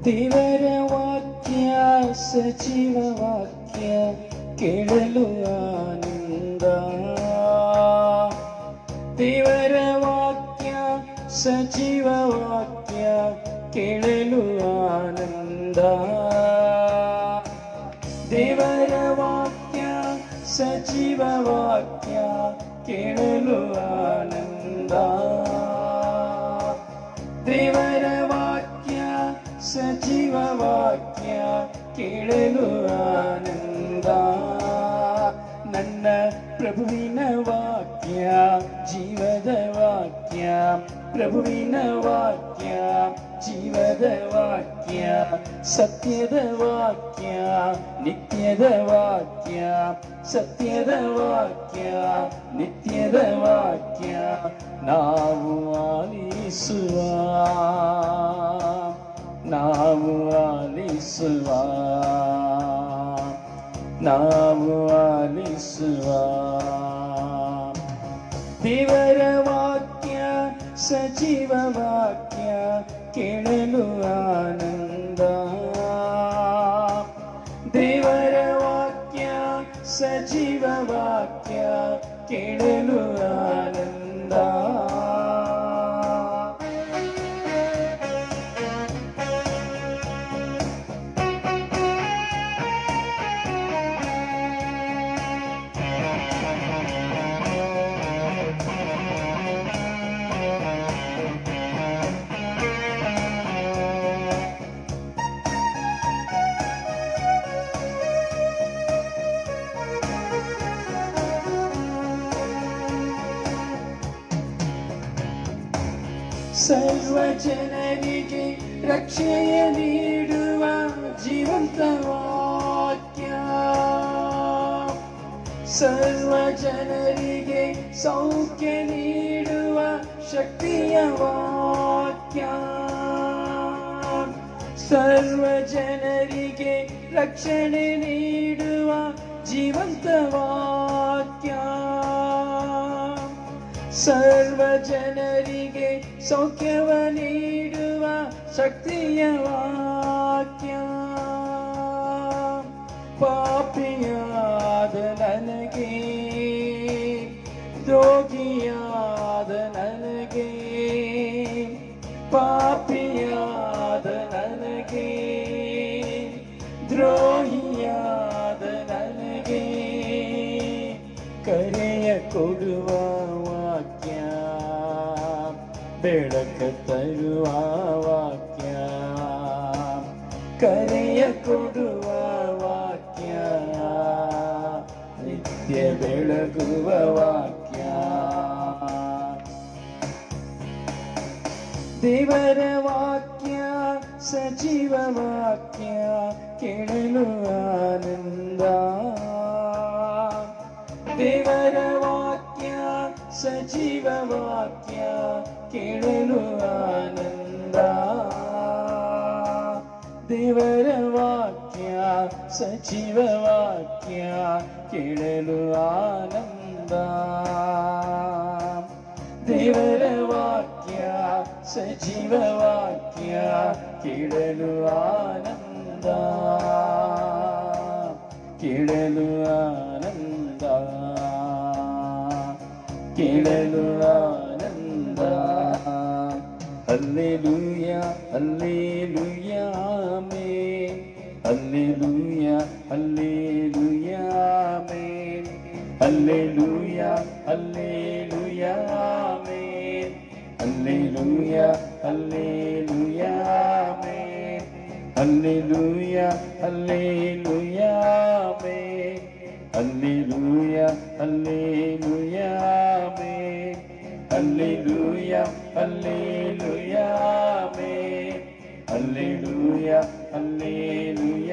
ದೇವರ ವಾಕ್ಯ ಸಜೀವ ವಾಕ್ಯ ಕೇಳಲು ಆನಂದ. ದೇವರ ವಾಕ್ಯ ಸಜೀವ ವಾಕ್ಯ ಕೇಳಲು ಆನಂದ. ದೇವರ ವಾಕ್ಯ ಸಜೀವ ವಾಕ್ಯ ಕೇಳಲು ಆನಂದ. ದೇವರ ವಾಕ್ಯ ಸಜೀವ ವಾಕ್ಯ ಕೇಳಲು ಆನಂದ. ನನ್ನ ಪ್ರಭುವಿನ ವಾಕ್ಯ ಜೀವದ ವಾಕ್ಯ, ಪ್ರಭುವಿನ ವಾಕ್ಯ ಜೀವದ ವಾಕ್ಯ, ಸತ್ಯದ ವಾಕ್ಯ ನಿತ್ಯದ ವಾಕ್ಯ, ಸತ್ಯದ ವಾಕ್ಯ ನಿತ್ಯದ ವಾಕ್ಯ ನಾವು ಆಲಿಸುವ, ನಾವು ಆಲಿಸುವ, ನಾವು ಆಲಿಸುವ. ದೇವರ ವಾಕ್ಯ ಸಜೀವ ವಾಕ್ಯ ಕೇಳಲು ಆನಂದ. ದೇವರ ವಾಕ್ಯ ಸಜೀವ ವಾಕ್ಯ ಕೇಳಲು ಆನಂದ. ಸರ್ವ ಜನರಿಗೆ ರಕ್ಷೆಯ ನೀಡುವ ಜೀವಂತ ವಾಕ್ಯ, ಸರ್ವ ಜನರಿಗೆ ಸೌಖ್ಯ ನೀಡುವ ಶಕ್ತಿಯ ವಾಕ್ಯ, ಸರ್ವ ಜನರಿಗೆ ರಕ್ಷಣೆ ನೀಡುವ ಜೀವಂತ ವಾಕ್ಯ, ಸರ್ವ ಜನರಿಗೆ ಸೌಖ್ಯವ ನೀಡುವ ಶಕ್ತಿಯ ವಾಕ್ಯ. ಪಾಪಿಯಾದ ನನಗೆ, ದ್ರೋಹಿಯಾದ ನನಗೆ, ಪಾಪಿಯಾದ ನನಗೆ, ದ್ರೋಹಿಯಾದ ನನಗೆ ಕರೆಯ ಕೊಡುವ ವಾಕ್ಯ, ಬೆಳಕ ತರುವ ವಾಕ್ಯ, ಕರೆಯ ಕೊಡುವ ವಾಕ್ಯ, ನಿತ್ಯ ಬೆಳಗುವ ವಾಕ್ಯ. ದೇವರ ವಾಕ್ಯ ಸಜೀವ ವಾಕ್ಯ ಕೇಳಲು ಆನಂದ. ದೇವರ ವಾಕ್ಯ ಸಜೀವ ವಾಕ್ಯ ಕೇಳಲು ಆನಂದ. ದೇವರ ವಾಕ್ಯ ಸಜೀವ ವಾಕ್ಯ ಕೇಳಲು ಆನಂದ. ದೇವರ ವಾಕ್ಯ ಸಜೀವ ವಾಕ್ಯ ಕೇಳಲು ಆನಂದ, ಕೇಳಲು ಆನಂದ, ಕೇಳಲು ಆನಂದ. Hallelujah hallelujah amen, hallelujah hallelujah amen, hallelujah hallelujah amen, hallelujah hallelujah amen, hallelujah hallelujah amen, hallelujah hallelujah amen, hallelujah hallelujah amen, hallelujah hallelujah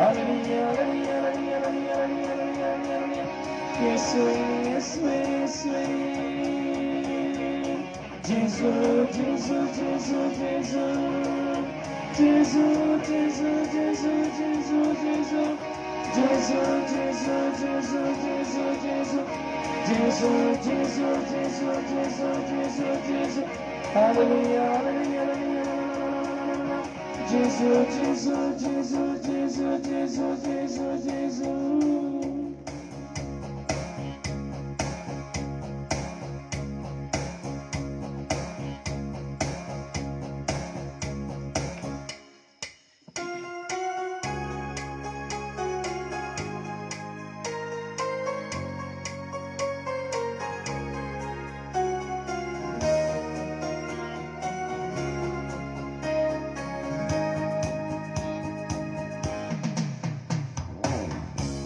Hallelujah, hallelujah, hallelujah, hallelujah, hallelujah, hallelujah. Yesue, Yesue, Yesue. Jesus, Jesus, Jesus, Jesus. Jesus, Jesus, Jesus, Jesus, Jesus. Jesus, Jesus, Jesus, Jesus, Jesus. Jesus, Jesus, Jesus, Jesus, Jesus, Jesus. Hallelujah, hallelujah, hallelujah. Jesus, Jesus, Jesus, Jesus, Jesus, Jesus, Jesus.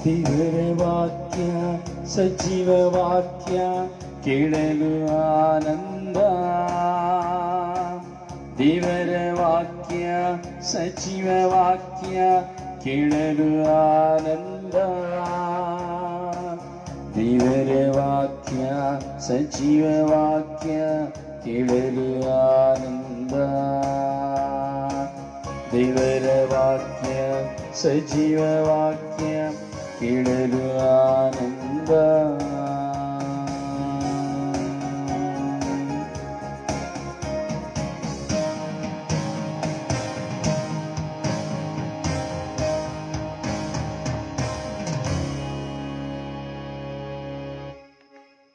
ದೇವರ ವಾಕ್ಯ ಸಜೀವ ವಾಕ್ಯ ಕೇಳಲು ಆನಂದ. ದೇವರ ವಾಕ್ಯ ಸಜೀವ ವಾಕ್ಯ ಕೇಳಲು ಆನಂದ. ದೇವರ ವಾಕ್ಯ ಸಜೀವ ವಾಕ್ಯ ಕೇಳಲು ಆನಂದ. ದೇವರ ವಾಕ್ಯ ಸಜೀವ ವಾಕ್ಯ ಕೇಳಲು ಆನಂದ.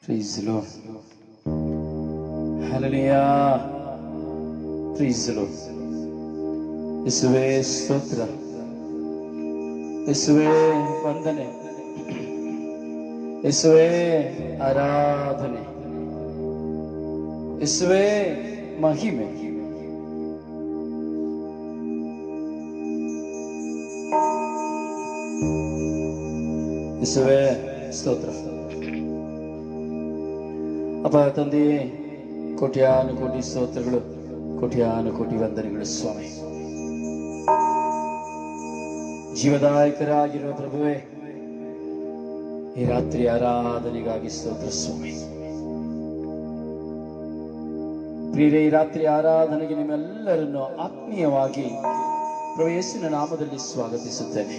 Praise the Lord. Hallelujah. Praise the Lord. ಯೇಸುವೇ ಸ್ತೋತ್ರ, ಯೇಸುವೇ ವಂದನೆ, ಯೇಸುವೇ ಆರಾಧನೆ, ಯೇಸುವೇ ಮಹಿಮೆ. ಯೇಸುವೇ ಸ್ತೋತ್ರ. ಅಪ್ಪ ತಂದೆಯೇ, ಕೋಟ್ಯಾನು ಕೋಟಿ ಸ್ತೋತ್ರಗಳು, ಕೋಟ್ಯಾನು ಕೋಟಿ ವಂದನೆಗಳು ಸ್ವಾಮಿ. ಜೀವದಾಯಕರಾಗಿರುವ ಪ್ರಭುವೇ, ಈ ರಾತ್ರಿ ಆರಾಧನೆಗಾಗಿ ಸ್ತೋತ್ರ ಸ್ವಾಮಿ. ಪ್ರಿಯರೇ, ಈ ರಾತ್ರಿ ಆರಾಧನೆಗೆ ನಿಮ್ಮೆಲ್ಲರನ್ನು ಆತ್ಮೀಯವಾಗಿ ಪ್ರಭು ಯೇಸುವಿನ ನಾಮದಲ್ಲಿ ಸ್ವಾಗತಿಸುತ್ತೇನೆ.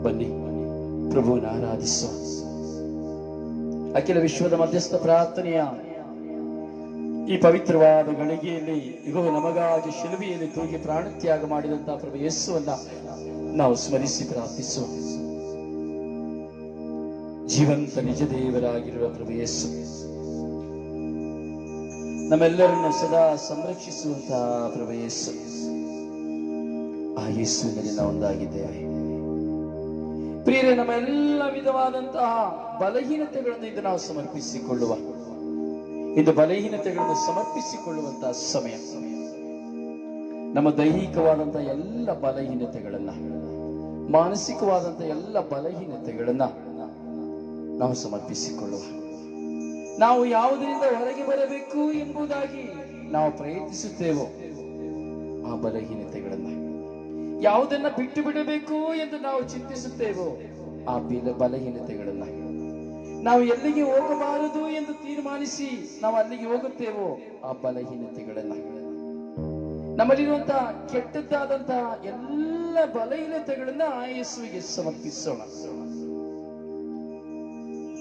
ಬನ್ನಿ ಪ್ರಭುವನ್ನು ಆರಾಧಿಸುವ. ಅಖಿಲ ವಿಶ್ವದ ಮಧ್ಯಸ್ಥ ಪ್ರಾರ್ಥನೆಯ ಈ ಪವಿತ್ರವಾದ ಗಳಿಗೆಯಲ್ಲಿ ಇಗೋ ನಮಗಾಗಿ ಶಿಲುಬೆಯಲ್ಲಿ ತೂಗಿ ಪ್ರಾಣತ್ಯಾಗ ಮಾಡಿದಂತಹ ಪ್ರಭು ಯೇಸುವನ್ನ ನಾವು ಸ್ಮರಿಸಿ ಪ್ರಾರ್ಥಿಸುವ. ಜೀವಂತ ನಿಜ ದೇವರಾಗಿರುವ ಪ್ರಭು ಯೇಸು ನಮ್ಮೆಲ್ಲರನ್ನು ಸದಾ ಸಂರಕ್ಷಿಸುವಂತಹ ಪ್ರಭು ಯೇಸು, ಆ ಯೇಸುವಿನಲ್ಲಿ ನಾವು ಒಂದಾಗಿದ್ದೇವೆ. ಪ್ರಿಯರೇ, ನಮ್ಮೆಲ್ಲ ವಿಧವಾದಂತಹ ಬಲಹೀನತೆಗಳನ್ನು ಇಂದು ನಾವು ಸಮರ್ಪಿಸಿಕೊಳ್ಳುವ, ಇಂದು ಬಲಹೀನತೆಗಳನ್ನು ಸಮರ್ಪಿಸಿಕೊಳ್ಳುವಂತಹ ಸಮಯ. ನಮ್ಮ ದೈಹಿಕವಾದಂತಹ ಎಲ್ಲ ಬಲಹೀನತೆಗಳನ್ನ, ಮಾನಸಿಕವಾದಂತಹ ಎಲ್ಲ ಬಲಹೀನತೆಗಳನ್ನ ನಾವು ಸಮರ್ಪಿಸಿಕೊಳ್ಳುವ. ನಾವು ಯಾವುದರಿಂದ ಹೊರಗೆ ಬರಬೇಕು ಎಂಬುದಾಗಿ ನಾವು ಪ್ರಯತ್ನಿಸುತ್ತೇವೋ ಆ ಬಲಹೀನತೆಗಳನ್ನ, ಯಾವುದನ್ನ ಬಿಟ್ಟು ಬಿಡಬೇಕು ಎಂದು ನಾವು ಚಿಂತಿಸುತ್ತೇವೋ ಆ ಬಲಹೀನತೆಗಳನ್ನ, ನಾವು ಎಲ್ಲಿಗೆ ಹೋಗಬಾರದು ಎಂದು ತೀರ್ಮಾನಿಸಿ ನಾವು ಅಲ್ಲಿಗೆ ಹೋಗುತ್ತೇವೋ ಆ ಬಲಹೀನತೆಗಳನ್ನ, ನಮ್ಮಲ್ಲಿರುವಂತಹ ಕೆಟ್ಟದ್ದಾದಂತಹ ಎಲ್ಲ ಬಲಹೀನತೆಗಳನ್ನ ಆ ಯೇಸುವಿಗೆ ಸಮರ್ಪಿಸೋಣ.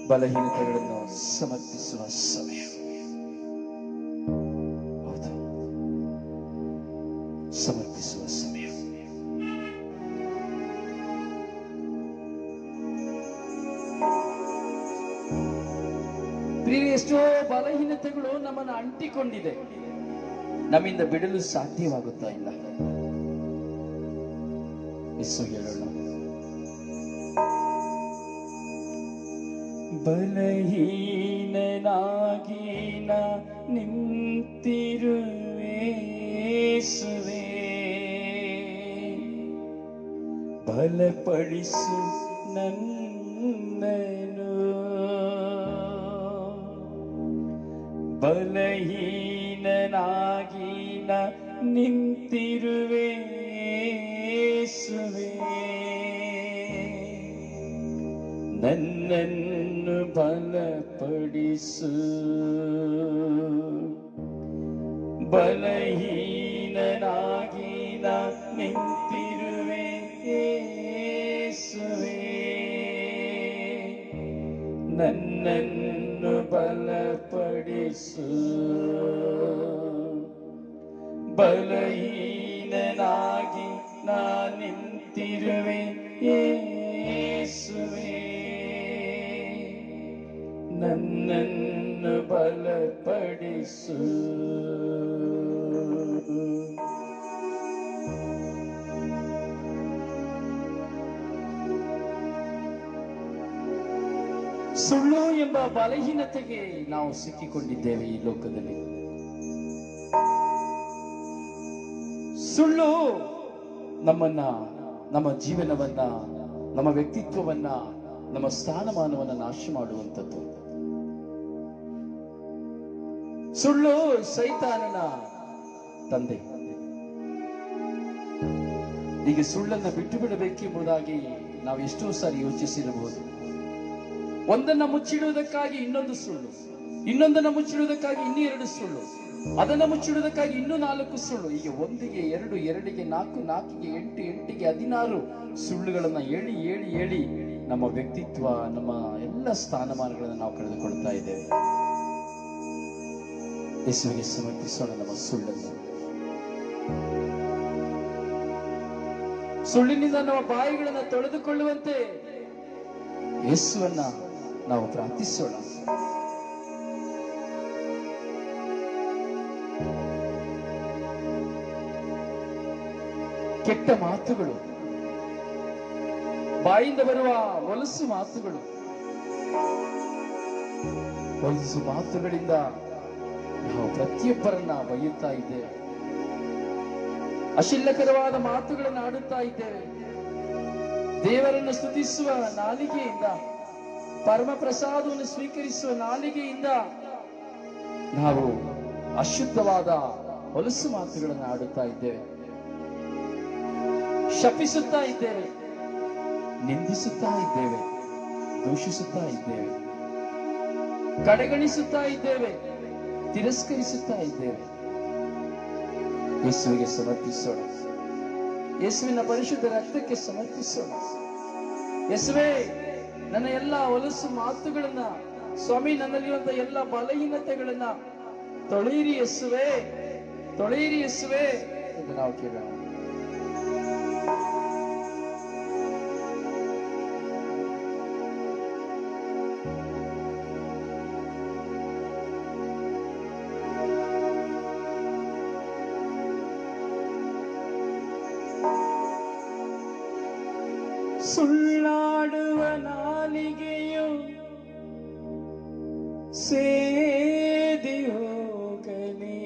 ಬಲಹೀನತೆಗಳನ್ನು ಸಮರ್ಪಿಸುವ ಸಮಯ. ಹೌದು, ಸಮರ್ಪಿಸುವ ಸಮಯ. ಪ್ರಿಯ, ಎಷ್ಟೋ ಬಲಹೀನತೆಗಳು ನಮ್ಮನ್ನು ಅಂಟಿಕೊಂಡಿದೆ, ನಮ್ಮಿಂದ ಬಿಡಲು ಸಾಧ್ಯವಾಗುತ್ತಾ ಇಲ್ಲ. ಯೇಸು ಹೇಳೋಣ, ಬಲಹೀನನಾಗಿ ನಾ ನಿಂತಿರುವೆ ಯೇಸುವೇ, ಬಲಪಡಿಸು ನನ್ನನು. ಬಲಹೀನನಾಗಿ ನಾ ನಿಂತಿರುವೆ ಯೇಸುವೇ, ನನ್ನನ್ನು ಬಲಪಡಿಸು, ಬಲಹೀನನಾಗಿ ನಾ ನಿಂತಿರುವೆ ಯೇಸುವೇ. ನನ್ನನ್ನು ಬಲಪಡಿಸು, ಬಲಹೀನನಾಗಿ ನಾ ನಿಂತಿರುವೆ ಯೇಸುವೇ. ನನ್ನನ್ನು ಬಲಪಡಿಸು. ಸುಳ್ಳು ಎಂಬ ಬಲಹೀನತೆಗೆ ನಾವು ಸಿಕ್ಕಿಕೊಂಡಿದ್ದೇವೆ ಈ ಲೋಕದಲ್ಲಿ. ಸುಳ್ಳು ನಮ್ಮನ್ನ, ನಮ್ಮ ಜೀವನವನ್ನ, ನಮ್ಮ ವ್ಯಕ್ತಿತ್ವವನ್ನ, ನಮ್ಮ ಸ್ಥಾನಮಾನವನ್ನ ನಾಶ ಮಾಡುವಂಥದ್ದು. ಸುಳ್ಳು ಸೈತಾನನ ತಂದೆ. ಈಗ ಸುಳ್ಳನ್ನು ಬಿಟ್ಟು ಬಿಡಬೇಕೆಂಬುದಾಗಿ ನಾವು ಎಷ್ಟೋ ಸಾರಿ ಯೋಚಿಸಿರಬಹುದು. ಒಂದನ್ನ ಮುಚ್ಚಿಡುವುದಕ್ಕಾಗಿ ಇನ್ನೊಂದು ಸುಳ್ಳು, ಇನ್ನೊಂದನ್ನು ಮುಚ್ಚಿಡುವುದಕ್ಕಾಗಿ ಇನ್ನೂ 2 ಸುಳ್ಳು, ಅದನ್ನ ಮುಚ್ಚಿಡುವುದಕ್ಕಾಗಿ ಇನ್ನೂ 4 ಸುಳ್ಳು. ಈಗ 1ಗೆ 2, 2ಗೆ 4, 4ಗೆ 8, 8ಗೆ 16 ಸುಳ್ಳುಗಳನ್ನ ಹೇಳಿ ನಮ್ಮ ವ್ಯಕ್ತಿತ್ವ, ನಮ್ಮ ಎಲ್ಲ ಸ್ಥಾನಮಾನಗಳನ್ನು ನಾವು ಕಳೆದುಕೊಳ್ತಾ ಇದ್ದೇವೆ. ಯೇಸುವಿಗೆ ಸಮರ್ಪಿಸೋಣ ನಮ್ಮ ಸುಳ್ಳನ್ನು. ಸುಳ್ಳಿನಿಂದ ನಮ್ಮ ಬಾಯಿಗಳನ್ನು ತೊಳೆದುಕೊಳ್ಳುವಂತೆ ಯೇಸುವನ್ನ ನಾವು ಪ್ರಾರ್ಥಿಸೋಣ. ಕೆಟ್ಟ ಮಾತುಗಳು, ಬಾಯಿಂದ ಬರುವ ಹೊಲಸು ಮಾತುಗಳು, ಹೊಲಸು ಮಾತುಗಳಿಂದ ನಾವು ಪ್ರತಿಯೊಬ್ಬರನ್ನ ಬೈಯುತ್ತಾ ಇದ್ದೇವೆ. ಅಶಿಲ್ಲಕರವಾದ ಮಾತುಗಳನ್ನು ಆಡುತ್ತಾ ಇದ್ದೇವೆ. ದೇವರನ್ನು ಸ್ತುತಿಸುವ ನಾಲಿಗೆಯಿಂದ, ಪರಮ ಪ್ರಸಾದವನ್ನು ಸ್ವೀಕರಿಸುವ ನಾಲಿಗೆಯಿಂದ ನಾವು ಅಶುದ್ಧವಾದ ಹೊಲಸು ಮಾತುಗಳನ್ನು ಆಡುತ್ತಾ ಇದ್ದೇವೆ. ಶಪಿಸುತ್ತಾ ಇದ್ದೇವೆ, ನಿಂದಿಸುತ್ತಾ ಇದ್ದೇವೆ, ದೂಷಿಸುತ್ತಾ ಇದ್ದೇವೆ, ಕಡೆಗಣಿಸುತ್ತಾ ಇದ್ದೇವೆ, ತಿರಸ್ಕರಿಸುತ್ತಾ ಇದ್ದೇವೆ. ಯೇಸುವಿಗೆ ಸಮರ್ಪಿಸೋಣ. ಯೇಸುವಿನ ಪರಿಶುದ್ಧ ರಕ್ತಕ್ಕೆ ಸಮರ್ಪಿಸೋಣ. ಯೇಸುವೇ, ನನ್ನ ಎಲ್ಲ ಹೊಲಸು ಮಾತುಗಳನ್ನ, ಸ್ವಾಮಿ, ನನ್ನಲ್ಲಿರುವಂತಹ ಎಲ್ಲ ಬಲಹೀನತೆಗಳನ್ನ ತೊಳೆಯಿರಿ ಯೇಸುವೇ, ತೊಳೆಯಿರಿ ಯೇಸುವೇ ಎಂದು ನಾವು ಕೇಳೋಣ. ಸುಳ್ಳಾಡುವ ನಾಲಿಗೆಯು ಸೇದಿ ಹೋಗಲಿ,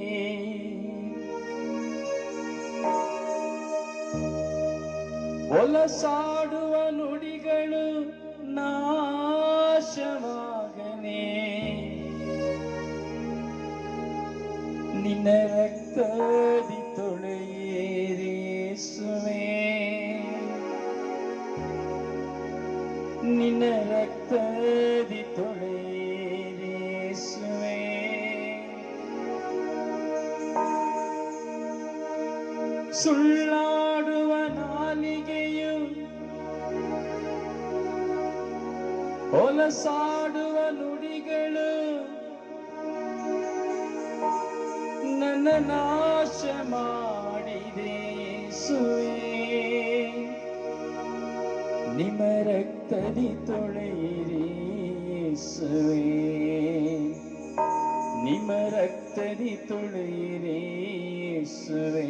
ಹೊಲಸಾಡುವ ನುಡಿಗಳು ನಾಶವಾಗಲಿ. ನಿನ್ನ ರಕ್ತದಿ ತೊಳೆಯಿರಿ ಯೇಸುವೇ, ನಿನ್ನ ರಕ್ತದಿ ತೊಳೆಯಿರಿ ಯೇಸುವೇ. ಸುಳ್ಳಾಡುವ ನಾಲಿಗೆಯು, ಹೊಲಸಾಡುವ ನುಡಿಗಳು ನನ್ನ ನಾಶ ಮಾಡಿದೆ ಯೇಸುವೇ. ನಿಮ್ಮ ರಕ್ತದಿ ತೊಳೆಯಿರಿ ಯೇಸುವೇ, ನಿಮ್ಮ ರಕ್ತದಿ ತೊಳೆಯಿರಿ ಯೇಸುವೇ.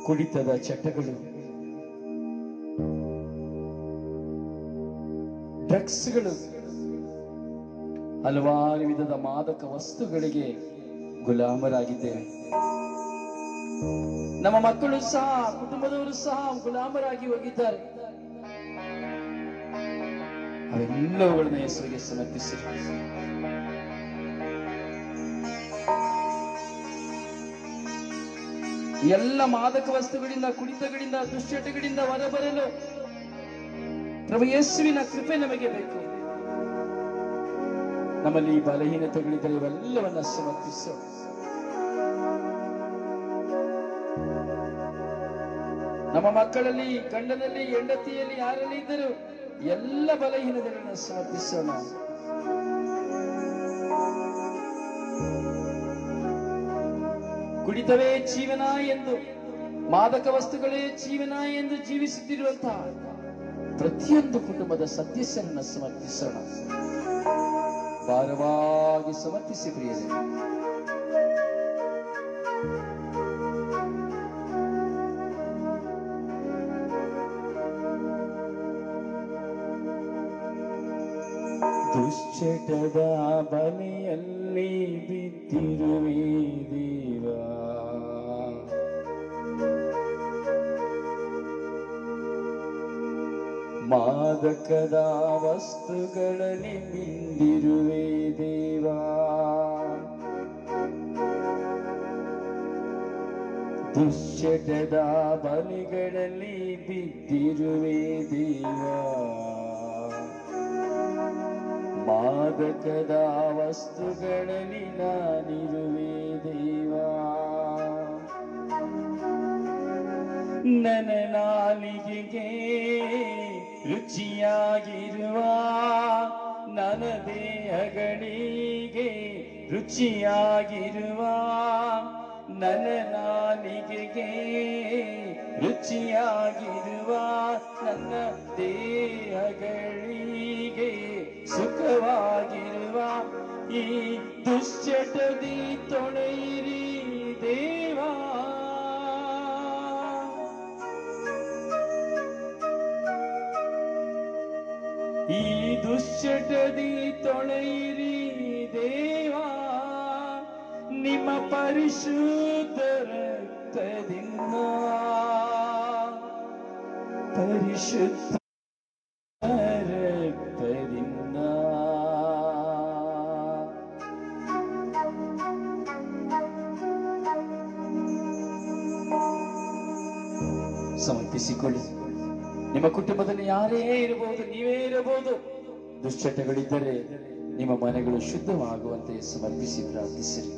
ಕುಡಿತದ ಚಟಗಳು, ಡ್ರಗ್ಸ್ಗಳು, ಹಲವಾರು ವಿಧದ ಮಾದಕ ವಸ್ತುಗಳಿಗೆ ಗುಲಾಮರಾಗಿದ್ದೇವೆ. ನಮ್ಮ ಮಕ್ಕಳು ಸಹ, ಕುಟುಂಬದವರು ಸಹ ಗುಲಾಮರಾಗಿ ಹೋಗಿದ್ದಾರೆ. ಅವೆಲ್ಲವುಗಳನ್ನ ಯೇಸುವಿಗೆ ಸಮರ್ಪಿಸಿ ಎಲ್ಲ ಮಾದಕ ವಸ್ತುಗಳಿಂದ, ಕುಡಿತಗಳಿಂದ, ದುಶ್ಚಟಗಳಿಂದ ಹೊರಬರಲು ಪ್ರಭು ಯೇಸುವಿನ ಕೃಪೆ ನಮಗೆ ಬೇಕು. ನಮ್ಮಲ್ಲಿ ಬಲಹೀನತೆಗಳಿದ್ದರೆ ಇವೆಲ್ಲವನ್ನ ಸಮರ್ಪಿಸೋ. ನಮ್ಮ ಮಕ್ಕಳಲ್ಲಿ, ಗಂಡನಲ್ಲಿ, ಹೆಂಡತಿಯಲ್ಲಿ ಯಾರಲ್ಲಿ ಇದ್ದರೂ ಎಲ್ಲ ಬಲಹೀನತೆಗಳನ್ನ ಸಮರ್ಪಿಸೋಣ. ಕುಡಿತವೇ ಜೀವನ ಎಂದು, ಮಾದಕ ವಸ್ತುಗಳೇ ಜೀವನ ಎಂದು ಜೀವಿಸುತ್ತಿರುವಂತಹ ಪ್ರತಿಯೊಂದು ಕುಟುಂಬದ ಸದಸ್ಯರನ್ನ ಸಮರ್ಪಿಸೋಣ. ಭಾರವಾಗಿ ಸಮರ್ಪಿಸಿ ಪ್ರಿಯರೇ. ದುಶ್ಚಟದ ಬಲೆಯಲ್ಲಿ ಬಿದ್ದಿರುವೆ ದೇವಾ, ಮಾದಕದ ವಸ್ತುಗಳಲ್ಲಿ ಮಿಂದಿರುವೆ ದೇವಾ, ದುಶ್ಚಟದ ಬಲೆಗಳಲ್ಲಿ ಬಿದ್ದಿರುವೆ ದೇವಾ, ಮಾದಕದ ವಸ್ತುಗಳಲ್ಲಿ ನಾನಿರುವೆ ದೇವಾ. ನನ್ನ ನಾಲಿಗೆಗೆ ರುಚಿಯಾಗಿರುವ, ನನ್ನ ದೇಹಗಳಿಗೆ ರುಚಿಯಾಗಿರುವ, ನನ್ನ ನಾಲಿಗೆಗೆ ರುಚಿಯಾಗಿರುವ, ನನ್ನ ದೇಹಗಳಿಗೆ ಸುಖವಾಗಿರುವ ಈ ದುಶ್ಚಟದಿ ತೊಳೆಯಿರಿ ದೇವಾ. ಈ ದುಶ್ಚಟದಿ ತೊಳೆಯಿರಿ ದೇವಾ, ನಿಮ್ಮ ಪರಿಶುದ್ಧ ರಕ್ತದಿಂದ, ಪರಿಶುದ್ಧ ರಕ್ತದಿಂದ. ಸಮರ್ಪಿಸಿಕೊಳ್ಳಿ. ನಿಮ್ಮ ಕುಟುಂಬದಲ್ಲಿ ಯಾರೇ ಇರಬಹುದು, ನೀವೇ ಇರಬಹುದು, ದುಶ್ಚಟಗಳಿದ್ದರೆ ನಿಮ್ಮ ಮನೆಗಳು ಶುದ್ಧವಾಗುವಂತೆ ಸಮರ್ಪಿಸಿ ಪ್ರಾರ್ಥಿಸಿರಿ.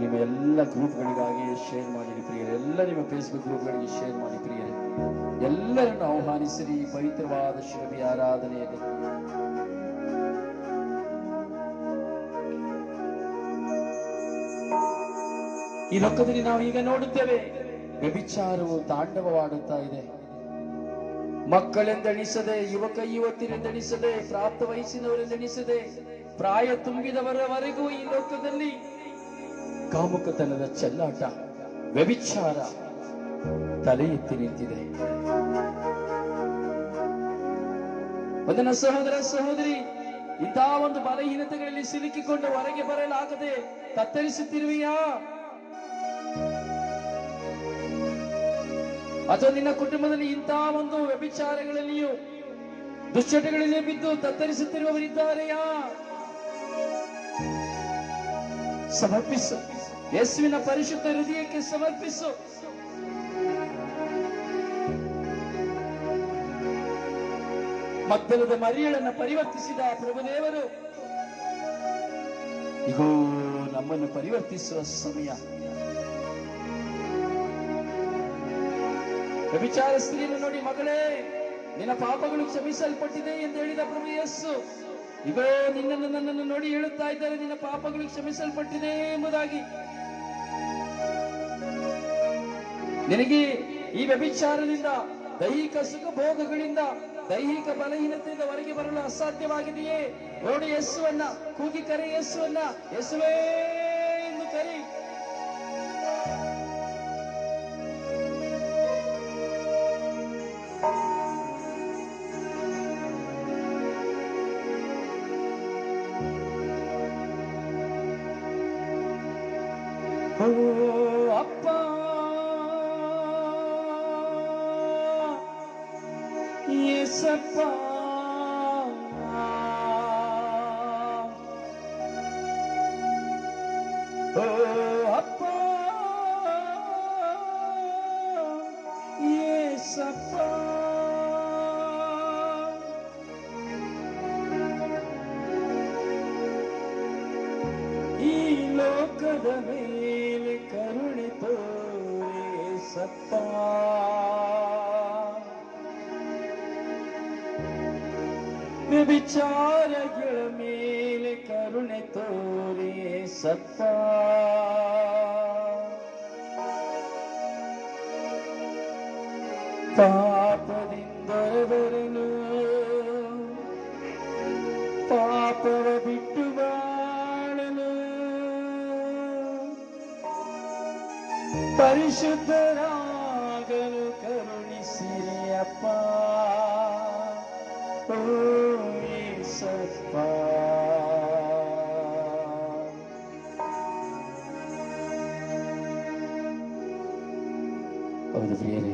ನಿಮ್ಮ ಎಲ್ಲ ಗ್ರೂಪ್ಗಳಿಗಾಗಿ ಶೇರ್ ಮಾಡಿರಿ ಪ್ರಿಯರೇ. ಎಲ್ಲ ನಿಮ್ಮ ಫೇಸ್ಬುಕ್ ಗ್ರೂಪ್ಗಳಿಗೆ ಶೇರ್ ಮಾಡಿ ಪ್ರಿಯರೇ. ಎಲ್ಲರನ್ನು ಆಹ್ವಾನಿಸಿರಿ ಪವಿತ್ರವಾದ ಶಿರಬಿ ಆರಾಧನೆಯಲ್ಲಿ. ಈ ಲೋಕದಲ್ಲಿ ನಾವು ಈಗ ನೋಡುತ್ತೇವೆ, ವ್ಯಭಿಚಾರವು ತಾಂಡವವಾಡುತ್ತಾ ಇದೆ. ಮಕ್ಕಳೆಂದೆಣಿಸದೆ, ಯುವತಿಯರೆಂದೆಣಿಸದೆ, ಪ್ರಾಪ್ತ ವಯಸ್ಸಿನವರೆಂದೆಣಿಸದೆ, ಪ್ರಾಯ ತುಂಬಿದವರವರೆಗೂ ಈ ಲೋಕದಲ್ಲಿ ಕಾಮುಕತನದ ಚೆಲ್ಲಾಟ, ವ್ಯಭಿಚಾರ ತಲೆ ಎತ್ತಿ ನಿಂತಿದೆ. ಒಂದನ ಸಹೋದರ ಸಹೋದರಿ, ಇಂತಹ ಒಂದು ಬಲಹೀನತೆಗಳಲ್ಲಿ ಸಿಲುಕಿಕೊಂಡು ಹೊರಗೆ ಬರಲಾಗದೆ ತತ್ತರಿಸುತ್ತಿರುವೆಯಾ? ಅಥವಾ ನಿನ್ನ ಕುಟುಂಬದಲ್ಲಿ ಇಂತಹ ಒಂದು ವ್ಯಭಿಚಾರಗಳಲ್ಲಿಯೂ ದುಶ್ಚಟಗಳಲ್ಲಿ ಬಿದ್ದು ತತ್ತರಿಸುತ್ತಿರುವವರಿದ್ದಾರೆಯಾ? ಸಮರ್ಪಿಸು. ಯೇಸುವಿನ ಪರಿಶುದ್ಧ ಹೃದಯಕ್ಕೆ ಸಮರ್ಪಿಸು. ಮಗ್ದಲದ ಮರಿಯಳನ್ನು ಪರಿವರ್ತಿಸಿದ ಪ್ರಭುದೇವರು ಇಗೋ ನಮ್ಮನ್ನು ಪರಿವರ್ತಿಸುವ ಸಮಯ. ವ್ಯಭಿಚಾರ ಸ್ತ್ರೀಯನ್ನು ನೋಡಿ, ಮಗಳೇ ನಿನ್ನ ಪಾಪಗಳು ಕ್ಷಮಿಸಲ್ಪಟ್ಟಿದೆ ಎಂದು ಹೇಳಿದ ಪ್ರಭು ಯೇಸು ಇಗೋ ನಿನ್ನನ್ನು ನನ್ನನ್ನು ನೋಡಿ ಹೇಳುತ್ತಾ ಇದ್ದಾರೆ, ನಿನ್ನ ಪಾಪಗಳು ಕ್ಷಮಿಸಲ್ಪಟ್ಟಿದೆ ಎಂಬುದಾಗಿ. ನಿನಗೆ ಈ ವ್ಯಭಿಚಾರದಿಂದ, ದೈಹಿಕ ಸುಖ ಭೋಗಗಳಿಂದ, ದೈಹಿಕ ಬಲಹೀನತೆಯಿಂದ ಹೊರಗೆ ಬರಲು ಅಸಾಧ್ಯವಾಗಿದೆಯೇ? ನೋಡಿ ಯೇಸುವನ್ನ ಕೂಗಿ ಕರೆ, ಯೇಸುವನ್ನ ಯೇಸುವೇ ಎಂದು ಕರೆ. ಓ ಅಪ್ಪ ಏಸಪ್ಪ ಓ ಅಪ್ಪ ಏಸಪ್ಪ ಈ ಲೋಕದ ಮೇಲೆ ಕರುಣೆ ತೋರಿಸಪ್ಪ ವಿಚಾರಗಳ ಮೇಲೆ ಕರುಣೆ ತೋರಿಸಪ್ಪ ಪಾಪದಿಂದವರನು ಪಾಪವ ಬಿಟ್ಟು ಬಾಳಲು ಪರಿಶುದ್ಧರಾಗಲು ಕರುಣಿಸಿರಿ ಅಪ್ಪ ಓ ಏಸಪ್ಪ. ಹೌದು ಪ್ರಿಯರೇ,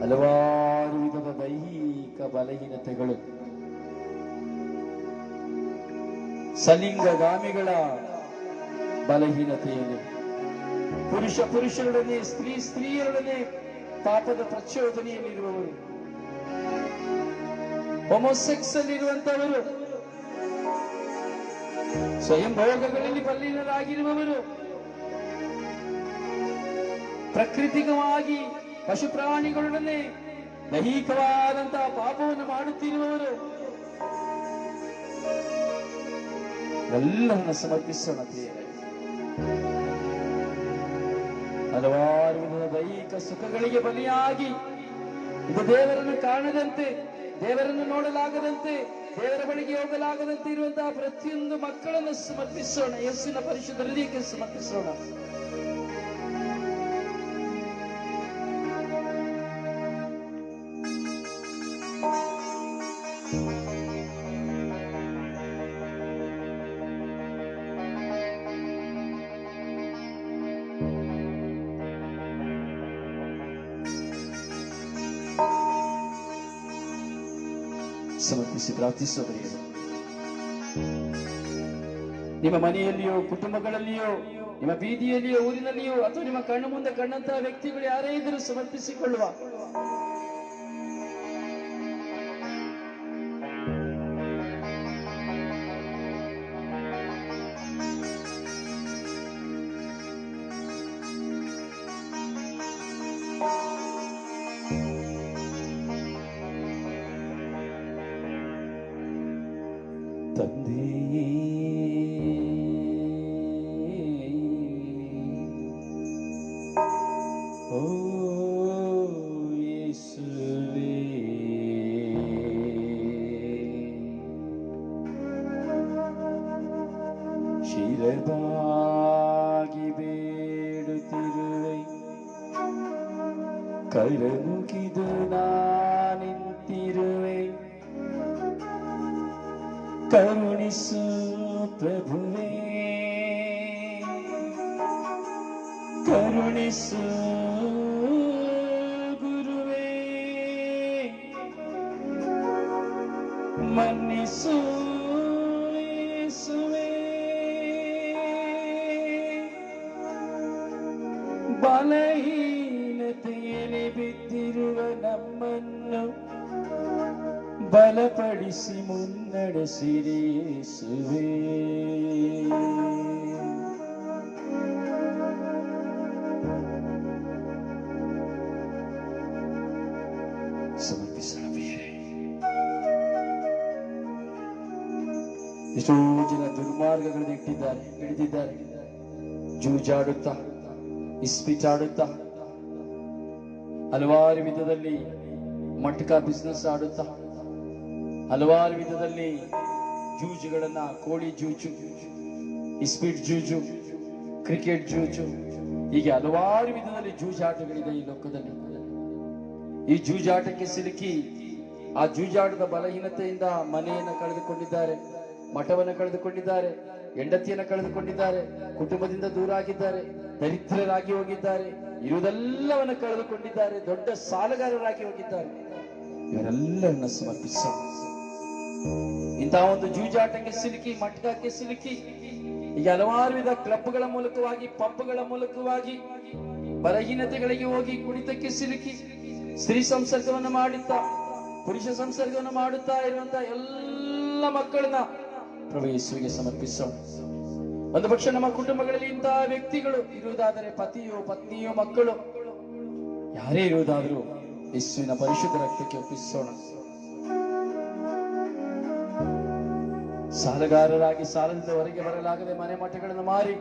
ಹಲವಾರು ವಿಧದ ದೈಹಿಕ ಬಲಹೀನತೆಗಳು ಸಲಿಂಗಗಾಮಿಗಳ ಬಲಹೀನತೆಯಲ್ಲಿ ಪುರುಷರೊಡನೆ ಸ್ತ್ರೀಯರೊಡನೆ ಪಾಪದ ಪ್ರಚೋದನೆಯಲ್ಲಿರುವವರು, ಹೋಮೋಸೆಕ್ಸ್ ಅಲ್ಲಿರುವಂತವರು, ಸ್ವಯಂ ಭೋಗಗಳಲ್ಲಿ ಬಲಹೀನರಾಗಿರುವವರು, ಪ್ರಾಕೃತಿಕವಾಗಿ ಪಶು ಪ್ರಾಣಿಗಳೊಡನೆ ದೈಹಿಕವಾದಂತಹ ಪಾಪವನ್ನು ಮಾಡುತ್ತಿರುವವರು ಎಲ್ಲರನ್ನ ಸಮರ್ಪಿಸೋಣ. ಹಲವಾರು ದೈಹಿಕ ಸುಖಗಳಿಗೆ ಬಲಿಯಾಗಿ ಇದು ದೇವರನ್ನು ಕಾಣದಂತೆ, ದೇವರನ್ನು ನೋಡಲಾಗದಂತೆ, ದೇವರ ಬಳಿಗೆ ಹೋಗಲಾಗದಂತೆ ಇರುವಂತಹ ಪ್ರತಿಯೊಂದು ಮಕ್ಕಳನ್ನು ಸಮರ್ಪಿಸೋಣ. ಯೇಸುವಿನ ಪರಿಶುದ್ಧ ಹೃದಯಕ್ಕೆ ಸಮರ್ಪಿಸೋಣ. ಸಮರ್ಪಿಸಿ ಪ್ರಾರ್ಥಿಸೋದರಿಗೆ ನಿಮ್ಮ ಮನೆಯಲ್ಲಿಯೋ, ಕುಟುಂಬಗಳಲ್ಲಿಯೋ, ನಿಮ್ಮ ಬೀದಿಯಲ್ಲಿಯೋ, ಊರಿನಲ್ಲಿಯೋ, ಅಥವಾ ನಿಮ್ಮ ಕಣ್ಣು ಮುಂದೆ ಕಂಡಂತಹ ವ್ಯಕ್ತಿಗಳು ಯಾರೇ ಇದ್ದರೂ ಸಮರ್ಪಿಸಿಕೊಳ್ಳುವ. ತಂದೆಯೇ, ಓ ಯೇಸುವೇ, ಶಿರಬಾಗಿ ಬೇಡುತ್ತಿರುವೆ, ಕರಮುಗಿದು ನಾನಿಂತಿರುವೆ, ಕರುಣಿಸು ಪ್ರಭುವೇ, ಕರುಣಿಸು ಗುರುವೇ, ಮನ್ನಿಸು ಯೇಸುವೇ. ಬಲಹೀನತೆಯಲ್ಲಿ ಬಿದ್ದಿರುವ ನಮ್ಮನ್ನು ಬಲಪಡಿಸಿ ಮುನ್ನಡೆಸಿರಿ ಯೇಸುವೇ. ಸಮರ್ಪಿಸಬೇರೆ. ಎಷ್ಟೋ ಜನ ದುರ್ಮಾರ್ಗಗಳನ್ನು ಹಿಡಿದಿದ್ದಾರೆ, ಜೂಜಾಡುತ್ತಾ, ಇಸ್ಪಿಟಾಡುತ್ತಾ, ಹಲವಾರು ವಿಧದಲ್ಲಿ ಮಟ್ಕ ಬಿಸ್ನೆಸ್ ಆಡುತ್ತಾ, ಹಲವಾರು ವಿಧದಲ್ಲಿ ಜೂಜುಗಳನ್ನ, ಕೋಳಿ ಜೂಜು, ಇಸ್ಪೀಟ್ ಜೂಜು, ಕ್ರಿಕೆಟ್ ಜೂಜು, ಹೀಗೆ ಹಲವಾರು ವಿಧದಲ್ಲಿ ಜೂಜಾಟಗಳಿದೆ ಈ ಲೋಕದಲ್ಲಿ. ಈ ಜೂಜಾಟಕ್ಕೆ ಸಿಲುಕಿ ಆ ಜೂಜಾಟದ ಬಲಹೀನತೆಯಿಂದ ಮನೆಯನ್ನು ಕಳೆದುಕೊಂಡಿದ್ದಾರೆ, ಮಠವನ್ನು ಕಳೆದುಕೊಂಡಿದ್ದಾರೆ, ಹೆಂಡತಿಯನ್ನು ಕಳೆದುಕೊಂಡಿದ್ದಾರೆ, ಕುಟುಂಬದಿಂದ ದೂರ ಆಗಿದ್ದಾರೆ, ದರಿದ್ರರಾಗಿ ಹೋಗಿದ್ದಾರೆ, ಇರುವುದೆಲ್ಲವನ್ನು ಕಳೆದುಕೊಂಡಿದ್ದಾರೆ, ದೊಡ್ಡ ಸಾಲಗಾರರಾಗಿ ಹೋಗಿದ್ದಾರೆ. ಇವರೆಲ್ಲರನ್ನ ಸಮರ್ಪಿಸೋಣ. ಇಂತಹ ಒಂದು ಜೂಜಾಟಕ್ಕೆ ಸಿಲುಕಿ, ಮಟ್ಕಕ್ಕೆ ಸಿಲುಕಿ, ಈಗ ಹಲವಾರು ವಿಧ ಕ್ಲಬ್ಗಳ ಮೂಲಕವಾಗಿ, ಪಬ್ಗಳ ಮೂಲಕವಾಗಿ ಬಲಹೀನತೆಗಳಿಗೆ ಹೋಗಿ ಕುಣಿತಕ್ಕೆ ಸಿಲುಕಿ ಸ್ತ್ರೀ ಸಂಸರ್ಗವನ್ನು ಮಾಡುತ್ತಾ, ಪುರುಷ ಸಂಸರ್ಗವನ್ನು ಮಾಡುತ್ತಾ ಇರುವಂತಹ ಎಲ್ಲ ಮಕ್ಕಳನ್ನ ಪ್ರಭು ಯೇಸುವಿಗೆ ಸಮರ್ಪಿಸೋಣ. ಒಂದು ಪಕ್ಷ ನಮ್ಮ ಕುಟುಂಬಗಳಲ್ಲಿ ಇಂತಹ ವ್ಯಕ್ತಿಗಳು ಇರುವುದಾದರೆ, ಪತಿಯೋ ಪತ್ನಿಯೋ ಮಕ್ಕಳು ಯಾರೇ ಇರುವುದಾದರೂ ಯೇಸುವಿನ ಪರಿಶುದ್ಧ ರಕ್ತಕ್ಕೆ ಒಪ್ಪಿಸೋಣ. ಸಾಲಗಾರರಾಗಿ ಸಾಲದಿಂದ ಹೊರಗೆ ಬರಲಾಗದೆ ಮನೆ ಮಠಗಳನ್ನು ಮಾರಿ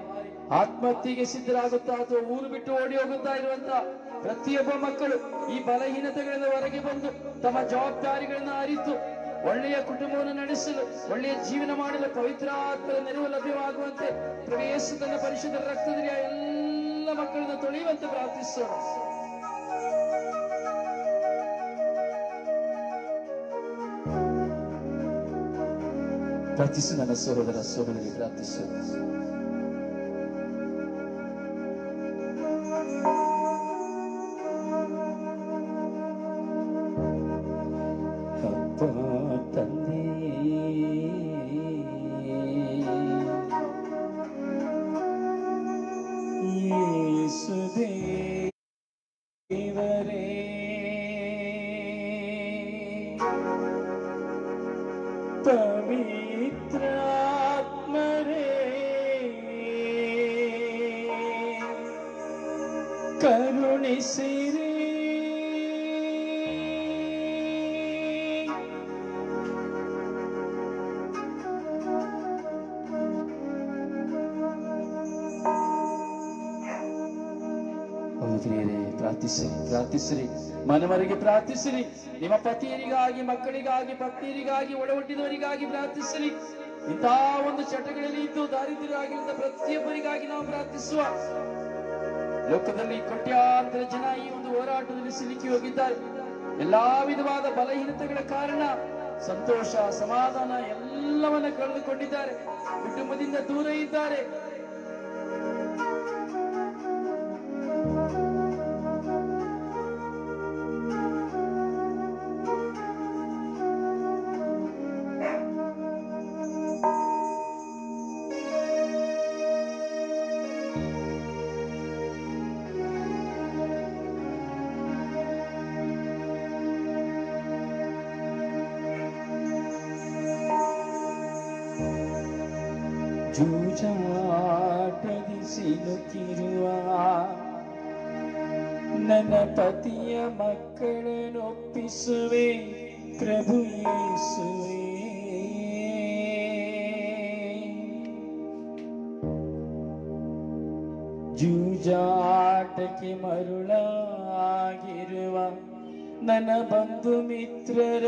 ಆತ್ಮಹತ್ಯೆಗೆ ಸಿದ್ಧರಾಗುತ್ತಾ ಅಥವಾ ಊರು ಬಿಟ್ಟು ಓಡಿ ಹೋಗುತ್ತಾ ಇರುವಂತಹ ಪ್ರತಿಯೊಬ್ಬ ಮಕ್ಕಳು ಈ ಬಲಹೀನತೆಗಳಿಂದ ಹೊರಗೆ ಬಂದು ತಮ್ಮ ಜವಾಬ್ದಾರಿಗಳನ್ನು ಅರಿತು ಒಳ್ಳೆಯ ಕುಟುಂಬವನ್ನು ನಡೆಸಲು, ಒಳ್ಳೆಯ ಜೀವನ ಮಾಡಲು ಪವಿತ್ರಾತ್ಮರ ನೆರವು ಲಭ್ಯವಾಗುವಂತೆ ಪ್ರಭು ಯೇಸು ತನ್ನ ಪರಿಶುದ್ಧ ರಕ್ತದಲ್ಲಿ ಆ ಎಲ್ಲ ಮಕ್ಕಳನ್ನು ತೊಳೆಯುವಂತೆ ಪ್ರಾರ್ಥಿಸೋಣ. ಪ್ರಾರ್ಥಿಸು ನನ್ನ ಸಹೋದರ ಸಹೋದರಿ, ಪ್ರಾರ್ಥಿಸು. ತಂದೆ ಯೇಸು ದೇವರೇ, ಪವಿತ್ರಾತ್ಮರೇ, ಕರುಣಿಸಿರಿ. ಪ್ರಾರ್ಥಿಸಿರಿ, ಪ್ರಾರ್ಥಿಸಿರಿ, ಮನವರಿಗೆ ಪ್ರಾರ್ಥಿಸಿರಿ. ನಿಮ್ಮ ಪತಿಯರಿಗಾಗಿ, ಮಕ್ಕಳಿಗಾಗಿ, ಪತ್ನಿಯರಿಗಾಗಿ, ಒಡಹುಟ್ಟಿದವರಿಗಾಗಿ ಪ್ರಾರ್ಥಿಸಿರಿ. ಇಂತಹ ಒಂದು ಚಟಗಳಲ್ಲಿ ಇದ್ದು ದಾರಿದ್ರ್ಯರಾಗಿರುವ ಪ್ರತಿಯೊಬ್ಬರಿಗಾಗಿ ನಾವು ಪ್ರಾರ್ಥಿಸುವ. ಲೋಕದಲ್ಲಿ ಕೋಟ್ಯಾಂತರ ಜನ ಈ ಒಂದು ಹೋರಾಟದಲ್ಲಿ ಸಿಲುಕಿ ಹೋಗಿದ್ದಾರೆ. ಎಲ್ಲಾ ವಿಧವಾದ ಬಲಹೀನತೆಗಳ ಕಾರಣ ಸಂತೋಷ, ಸಮಾಧಾನ ಎಲ್ಲವನ್ನ ಕಳೆದುಕೊಂಡಿದ್ದಾರೆ. ಕುಟುಂಬದಿಂದ ದೂರ ಇದ್ದಾರೆ. ಜೂಜಾಟದಿ ಸಿಲುಕಿರುವ ನನ್ನ ಪತಿಯ ಮಕ್ಕಳನ್ನೊಪ್ಪಿಸುವೆ ಪ್ರಭು ಯೇಸುವೇ. ಜೂಜಾಟಕ್ಕೆ ಮರುಳಾಗಿರುವ ನನ್ನ ಬಂಧು ಮಿತ್ರರ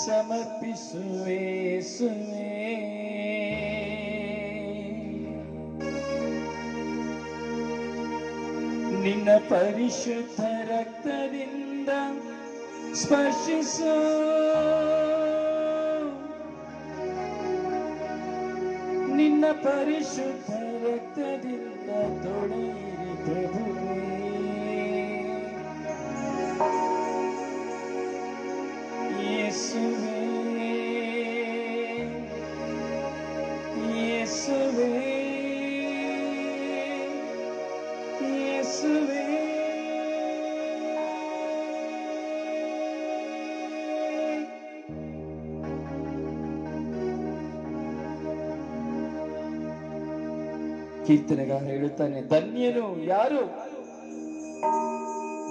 ಸಮರ್ಪಿಸುವೆ ಯೇಸುವೇ. ನಿನ್ನ ಪರಿಶುದ್ಧ ರಕ್ತದಿಂದ ಸ್ಪರ್ಶಿಸು, ನಿನ್ನ ಪರಿಶುದ್ಧ ರಕ್ತದಿಂದ ತೊಳೆಯಿರಿ ಪ್ರಭುವೇ. ಯೇಸುವೇ, ಯೇಸುವೇ, ಯೇಸುವೇ. ಕೀರ್ತನೆಗಾರ ಹೇಳುತ್ತಾನೆ, ಧನ್ಯನು ಯಾರು,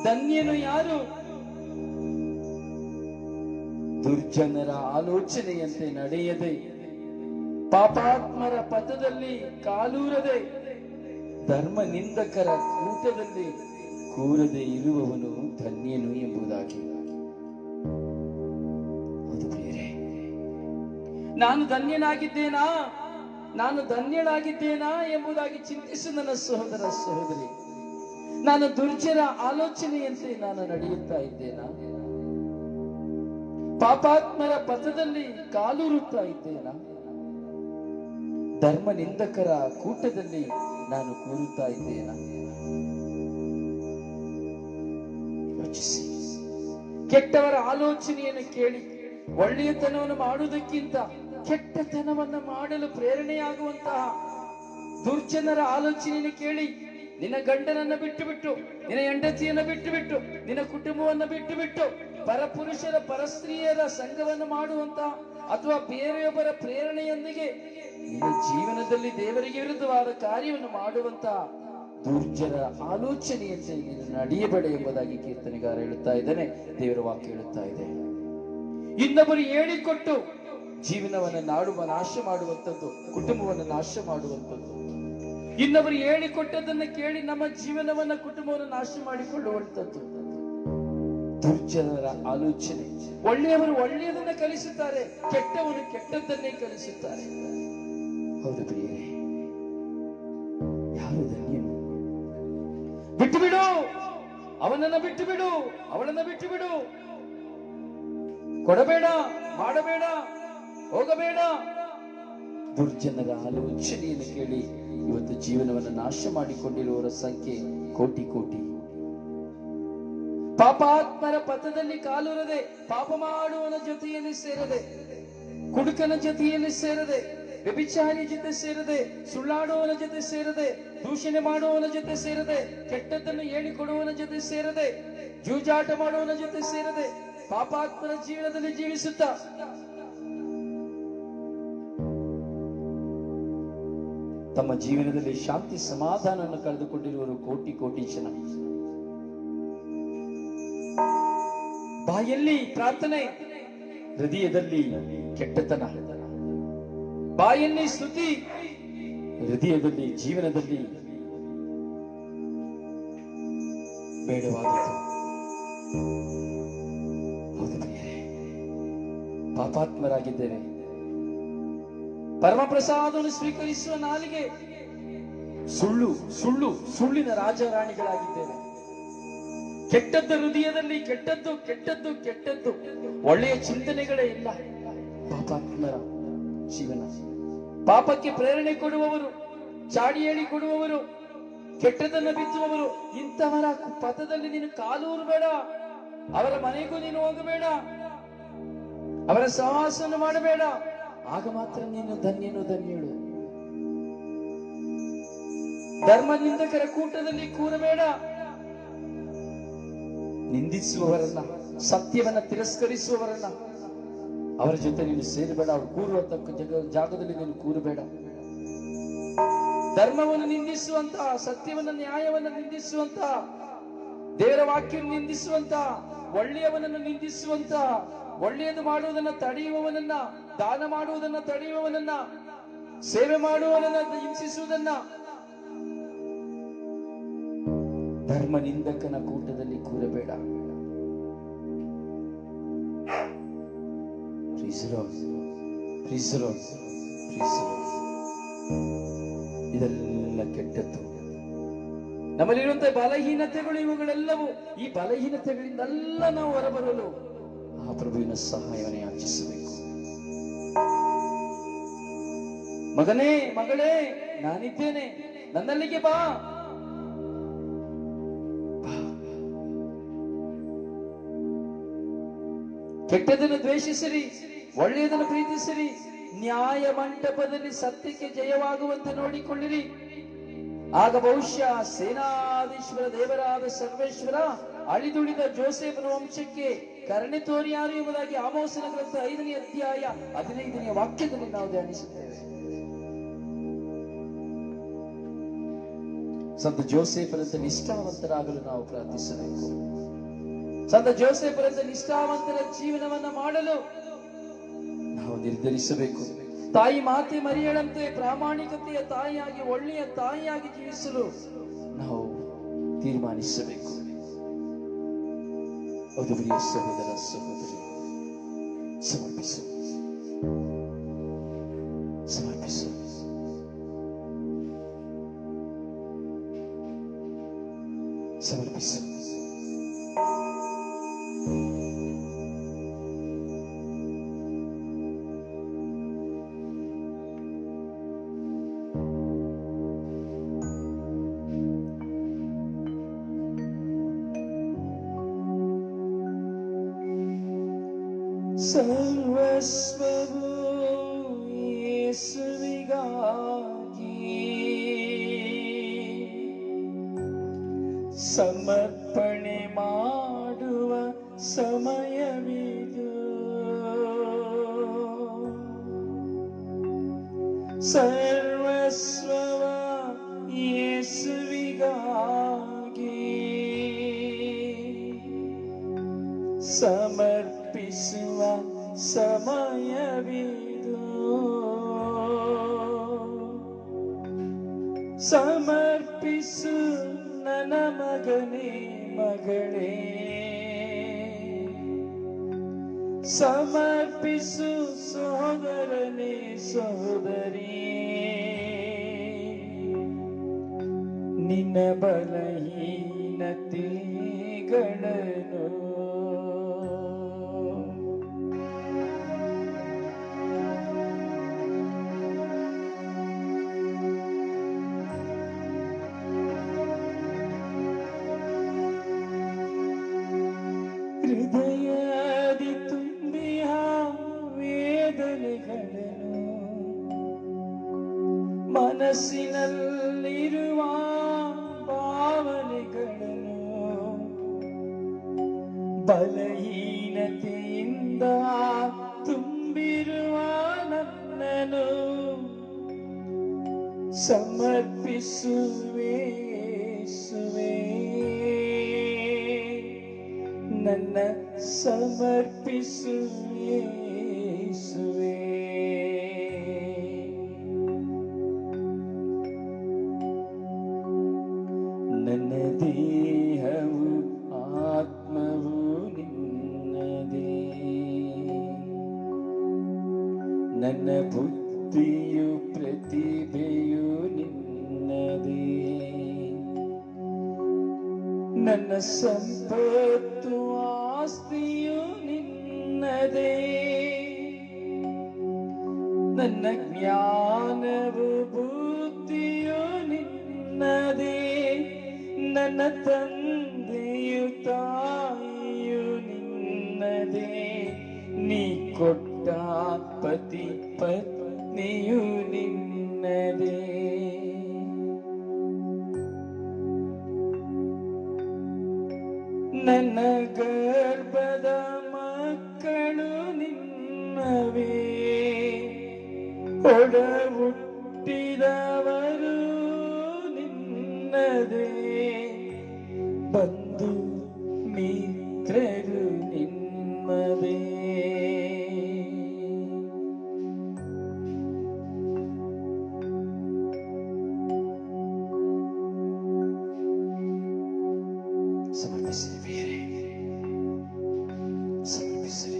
ಧನ್ಯನು ಯಾರು, ದುರ್ಜನರ ಆಲೋಚನೆಯಂತೆ ನಡೆಯದೆ, ಪಾಪಾತ್ಮರ ಪಥದಲ್ಲಿ ಕಾಲೂರದೆ, ಧರ್ಮ ನಿಂದಕರ ಕೂಟದಲ್ಲಿ ಕೂರದೆ ಇರುವವನು ಧನ್ಯನು ಎಂಬುದಾಗಿ. ಹೌದು ಪ್ರಿಯರೇ, ನಾನು ಧನ್ಯನಾಗಿದ್ದೇನಾ, ನಾನು ಧನ್ಯನಾಗಿದ್ದೇನಾ ಎಂಬುದಾಗಿ ಚಿಂತಿಸು ನನ್ನ ಸಹೋದರ ಸಹೋದರಿ. ನಾನು ದುರ್ಜನ ಆಲೋಚನೆಯಂತೆ ನಾನು ನಡೆಯುತ್ತಾ ಇದ್ದೇನಾ, ಪಾಪಾತ್ಮರ ಪಥದಲ್ಲಿ ಕಾಲೂರುತ್ತಾ ಇದ್ದೇನಾ, ಧರ್ಮ ನಿಂದಕರ ಕೂಟದಲ್ಲಿ ನಾನು ಕೂರುತ್ತಾ ಇದ್ದೇನಾ? ಯೋಚಿಸಿ. ಕೆಟ್ಟವರ ಆಲೋಚನೆಯನ್ನು ಕೇಳಿ ಒಳ್ಳೆಯತನವನ್ನು ಮಾಡುವುದಕ್ಕಿಂತ ಕೆಟ್ಟತನವನ್ನು ಮಾಡಲು ಪ್ರೇರಣೆಯಾಗುವಂತಹ ದುರ್ಜನರ ಆಲೋಚನೆಯನ್ನು ಕೇಳಿ ನಿನ್ನ ಗಂಡನನ್ನ ಬಿಟ್ಟು ಬಿಟ್ಟು, ನಿನ್ನ ಹೆಂಡತಿಯನ್ನ ಬಿಟ್ಟು ಬಿಟ್ಟು, ನಿನ್ನ ಕುಟುಂಬವನ್ನು ಬಿಟ್ಟು ಬಿಟ್ಟು ಪರಪುರುಷರ ಪರಸ್ತ್ರೀಯರ ಸಂಘವನ್ನು ಮಾಡುವಂತಹ ಅಥವಾ ಬೇರೆಯೊಬ್ಬರ ಪ್ರೇರಣೆಯೊಂದಿಗೆ ನಿನ್ನ ಜೀವನದಲ್ಲಿ ದೇವರಿಗೆ ವಿರುದ್ಧವಾದ ಕಾರ್ಯವನ್ನು ಮಾಡುವಂತಹ ದುರ್ಜನ ಆಲೋಚನೆಯಂತೆ ನೀನು ನಡೆಯಬೇಡ ಎಂಬುದಾಗಿ ಕೀರ್ತನೆಗಾರ ಹೇಳುತ್ತಾ ಇದ್ದಾನೆ. ದೇವರ ವಾಕ್ಯ ಹೇಳುತ್ತಾ ಇದೆ. ಇನ್ನೊಬ್ಬರು ಹೇಳಿಕೊಟ್ಟು ಜೀವನವನ್ನು ನಾಶ ಮಾಡುವಂಥದ್ದು, ಕುಟುಂಬವನ್ನು ನಾಶ ಮಾಡುವಂಥದ್ದು. ಇನ್ನೊಬ್ಬರು ಹೇಳಿಕೊಟ್ಟದನ್ನ ಕೇಳಿ ನಮ್ಮ ಜೀವನವನ್ನ, ಕುಟುಂಬವನ್ನು ನಾಶ ಮಾಡಿಕೊಳ್ಳುವಂಥದ್ದು ದುರ್ಜನರ ಆಲೋಚನೆ. ಒಳ್ಳೆಯವರು ಒಳ್ಳೆಯದನ್ನ ಕಲಿಸುತ್ತಾರೆ, ಕೆಟ್ಟವರು ಕೆಟ್ಟದ್ದನ್ನೇ ಕಲಿಸುತ್ತಾರೆ. ಹೌದು ಪ್ರಿಯರೇ, ಯಾರು ಧನ್ಯನು? ಬಿಟ್ಟು ಬಿಡು, ಅವನನ್ನ ಬಿಟ್ಟು ಬಿಡು, ಅವಳನ್ನ ಬಿಟ್ಟು ಬಿಡು, ಕೊಡಬೇಡ, ಮಾಡಬೇಡ, ಹೋಗಬೇಡ. ದುರ್ಜನರ ಆಲೋಚನೆಯನ್ನು ಕೇಳಿ ಇವತ್ತು ಜೀವನವನ್ನು ನಾಶ ಮಾಡಿಕೊಂಡಿರುವವರ ಸಂಖ್ಯೆ ಕೋಟಿ ಕೋಟಿ. ಪಾಪಾತ್ಮರ ಪಥದಲ್ಲಿ ಕಾಲುರದೆ, ಪಾಪ ಮಾಡುವವನ ಜೊತೆಯಲ್ಲಿ ಸೇರದೆ, ಕುಡುಕನ ಜೊತೆಯಲ್ಲಿ ಸೇರದೆ, ವ್ಯಭಿಚಾರಿ ಜೊತೆ ಸೇರದೆ, ಸುಳ್ಳಾಡುವವನ ಜೊತೆ ಸೇರದೆ, ದೂಷಣೆ ಮಾಡುವವನ ಜೊತೆ ಸೇರದೆ, ಕೆಟ್ಟದ್ದನ್ನು ಹೇಳಿಕೊಡುವವನ ಜೊತೆ ಸೇರದೆ, ಜೂಜಾಟ ಮಾಡುವವನ ಜೊತೆ ಸೇರದೆ, ಪಾಪಾತ್ಮರ ಜೀವನದಲ್ಲಿ ಜೀವಿಸುತ್ತಾ ತಮ್ಮ ಜೀವನದಲ್ಲಿ ಶಾಂತಿ ಸಮಾಧಾನವನ್ನು ಕಳೆದುಕೊಂಡಿರುವರು ಕೋಟಿ ಕೋಟಿ ಜನ. ಬಾಯಲ್ಲಿ ಪ್ರಾರ್ಥನೆ, ಹೃದಯದಲ್ಲಿ ಕೆಟ್ಟತನ. ಬಾಯಲ್ಲಿ ಸ್ತುತಿ, ಹೃದಯದಲ್ಲಿ ಜೀವನದಲ್ಲಿ ಬೇಡವಾದದ್ದು. ಹೌದು ಪ್ರಿಯರೇ, ಪಾಪಾತ್ಮರಾಗಿದ್ದೇವೆ. ಪರಮಪ್ರಸಾದವನ್ನು ಸ್ವೀಕರಿಸುವ ನಾಲಿಗೆ, ಸುಳ್ಳಿನ ರಾಜರಾಣಿಗಳಾಗಿದ್ದೇವೆ. ಕೆಟ್ಟದ್ದು ಹೃದಯದಲ್ಲಿ, ಕೆಟ್ಟದ್ದು ಕೆಟ್ಟದ್ದು ಕೆಟ್ಟದ್ದು, ಒಳ್ಳೆಯ ಚಿಂತನೆಗಳೇ ಇಲ್ಲ. ಪಾಪಾತ್ಮರ ಜೀವನ. ಪಾಪಕ್ಕೆ ಪ್ರೇರಣೆ ಕೊಡುವವರು, ಚಾಡಿ ಹೇಳಿ ಕೊಡುವವರು, ಕೆಟ್ಟದನ್ನು ಬಿತ್ತುವವರು, ಇಂಥವರ ಪಥದಲ್ಲಿ ನೀನು ಕಾಲೂರಬೇಡ. ಅವರ ಮನೆಗೂ ನೀನು ಹೋಗಬೇಡ, ಅವರ ಸಹವಾಸವನ್ನು ಮಾಡಬೇಡ. ಆಗ ಮಾತ್ರ ನೀನು ಧನ್ಯಳು. ಧರ್ಮ ನಿಂದಕರ ಕೂಟದಲ್ಲಿ ಕೂರಬೇಡ. ನಿಂದಿಸುವವರನ್ನ, ಸತ್ಯವನ್ನ ತಿರಸ್ಕರಿಸುವವರನ್ನ, ಅವರ ಜೊತೆ ನೀನು ಸೇರಬೇಡ. ಅವರು ಕೂರುವಂತ ಜಾಗದಲ್ಲಿ ನೀನು ಕೂರಬೇಡ. ಧರ್ಮವನ್ನು ನಿಂದಿಸುವಂತಹ, ಸತ್ಯವನ್ನ, ನ್ಯಾಯವನ್ನ ನಿಂದಿಸುವಂತಹ, ದೇವರ ವಾಕ್ಯವನ್ನು ನಿಂದಿಸುವಂತಹ, ಒಳ್ಳೆಯವನನ್ನು ನಿಂದಿಸುವಂತಹ, ಒಳ್ಳೆಯದು ಮಾಡುವುದನ್ನ ತಡೆಯುವವನನ್ನ, ದಾನ ಮಾಡುವುದನ್ನ ತಡೆಯುವವನನ್ನ, ಸೇವೆ ಮಾಡುವವನನ್ನ ಹಿಂಸಿಸುವುದನ್ನ, ಧರ್ಮ ನಿಂದಕನ ಕೂಟದಲ್ಲಿ ಕೂರಬೇಡ. ಇದೆಲ್ಲ ಕೆಟ್ಟದ್ದು. ನಮ್ಮಲ್ಲಿರುವಂತಹ ಬಲಹೀನತೆಗಳು ಇವುಗಳೆಲ್ಲವೂ, ಈ ಬಲಹೀನತೆಗಳಿಂದೆಲ್ಲ ನಾವು ಹೊರಬರಲು ಆ ಪ್ರಭುವಿನ ಸಹಾಯವನ್ನು ಯಾಚಿಸಬೇಕು. ಮಗನೇ, ಮಗಳೇ, ನಾನಿದ್ದೇನೆ, ನನ್ನಲ್ಲಿಗೆ ಬಾ. ಕೆಟ್ಟದನ್ನು ದ್ವೇಷಿಸಿರಿ, ಒಳ್ಳೆಯದನ್ನು ಪ್ರೀತಿಸಿರಿ, ನ್ಯಾಯ ಮಂಟಪದಲ್ಲಿ ಸತ್ಯಕ್ಕೆ ಜಯವಾಗುವಂತೆ ನೋಡಿಕೊಳ್ಳಿರಿ. ಆಗ ಬಹುಶಃ ಸೇನಾಧೀಶ್ವರ ದೇವರಾದ ಸರ್ವೇಶ್ವರ ಅಳಿದುಳಿದ ಜೋಸೆಫನ ವಂಶಕ್ಕೆ ಕರುಣೆ ತೋರಿಯಾರು ಎಂಬುದಾಗಿ ಆಮೋಸನ ಗ್ರಂಥ 5ನೇ ಅಧ್ಯಾಯ 15ನೇ ವಾಕ್ಯದಲ್ಲಿ ನಾವು ಧ್ಯಾನಿಸುತ್ತೇವೆ. ಸಂತ ಜೋಸೆಫರಂತೆ ನಿಷ್ಠಾವಂತರಾಗಲು ನಾವು ಪ್ರಾರ್ಥಿಸಬೇಕು. ಸಂತ ಜೋಸೆಫರಂತೆ ನಿಷ್ಠಾವಂತರ ಜೀವನವನ್ನ ಮಾಡಲು ನಾವು ನಿರ್ಧರಿಸಬೇಕು. ತಾಯಿ ಮಾತೆ ಮರಿಯಳಂತೆ ಪ್ರಾಮಾಣಿಕತೆಯ ತಾಯಿಯಾಗಿ, ಒಳ್ಳೆಯ ತಾಯಿಯಾಗಿ ಜೀವಿಸಲು ನಾವು ತೀರ್ಮಾನಿಸಬೇಕು. ಅದು ಪ್ರಿಯ ಸಹೋದರ ಸಹೋದರಿ, ಸಮರ್ಪಿಸು, ಸಮರ್ಪಿಸು. ಸಮರ್ಪಿಸು. ಸರ್ವಸ್ವವು ಯೇಸುವಿಗಾಗಿ ಸಮರ್ಪಣೆ ಮಾಡುವ ಸಮಯವಿದು. ಸರ್ವಸ್ವವ ಯೇಸುವಿಗಾಗಿ ಸಮರ್ಪಿಸುವ ಸಮಯವಿದು. ಸಮರ್ಪಿಸು ನನ್ನ ಮಗನೇ ಮಗಳೇ, ಸಮರ್ಪಿಸು ಸಹೋದರನೇ ಸಹೋದರಿ, ನಿನ್ನ ಬಲಹೀನತೆಗಳನ್ನು ಹೃದಯದಿ ತುಂಬಿಯ ವೇದನೆಗಳನ್ನು, ಮನಸ್ಸಿನಲ್ಲಿರುವ ಭಾವನೆಗಳನ್ನು, ಬಲಹೀನತೆಯಿಂದ ತುಂಬಿರುವ ನನ್ನನ್ನು ಸಮರ್ಪಿಸುವೆ ಯೇಸುವೇ, ನನ್ನ ಸಮರ್ಪಿಸುವೆ ಯೇಸುವೇ. ನನ್ನ ದೇಹವು ಆತ್ಮವು ನಿನ್ನದೇ, ನನ್ನ ಬುದ್ಧಿಯು ಪ್ರತಿಭೆಯು ನಿನ್ನದೇ, ನನ್ನ ಸಂಪತ್ತು ಆಸ್ತಿಯು ನಿನ್ನದೇ, ನನ್ನ ಜ್ಞಾನವು ಬುದ್ಧಿಯು ನಿನ್ನದೇ, ನನ್ನ ತಂದೆಯು ತಾಯಿಯು ನಿನ್ನದೇ, ನೀ ಕೊಟ್ಟ ಪತಿ ಪತ್ನಿಯು ನಿನ್ನದೇ. ನನ್ನ ಗರ್ಭದ ಮಕ್ಕಳು ನಿನ್ನವೇ, ಒಡ ಹುಟ್ಟಿದವರು ನಿನ್ನದೇ, ಬಂಧು ಮಿತ್ರರು ನಿಮ್ಮದೇ. ಸಮರ್ಪಿಸಿರಿ ಬೇರೆ, ಸಮರ್ಪಿಸಿರಿ.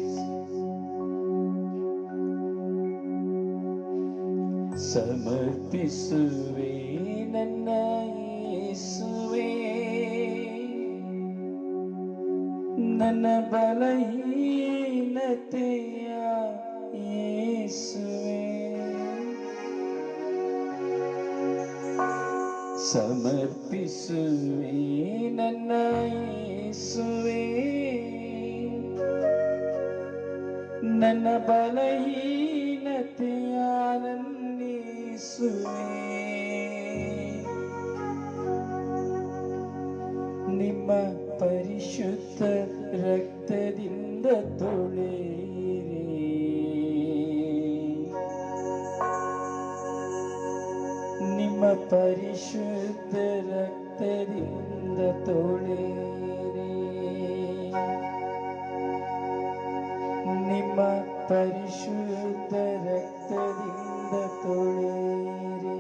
ಸಮರ್ಪಿಸುವೆ ನನ್ನ ಯೇಸುವೇ, ನನ್ನ ಬಲಹೀನತೆಯ ಯೇಸುವೇ. ಸಮರ್ಪಿಸುವೆ ನನ್ನ ಯೇಸುವೇ, ನನ್ನ ಬಲಹೀನತೆಯ ನನ್ನೇಸುವೇ. ನಿಮ್ಮ ಪರಿಶುದ್ಧ ರಕ್ತದಿಂದ ತೊಳೆಯಿರಿ, ನಿಮ್ಮ ಪರಿಶುದ್ಧ ರಕ್ತದಿಂದ ತೊಳೆಯಿರಿ, ನಿಮ್ಮ ಪರಿಶುದ್ಧ ರಕ್ತದಿಂದ ತೊಳೆಯಿರಿ.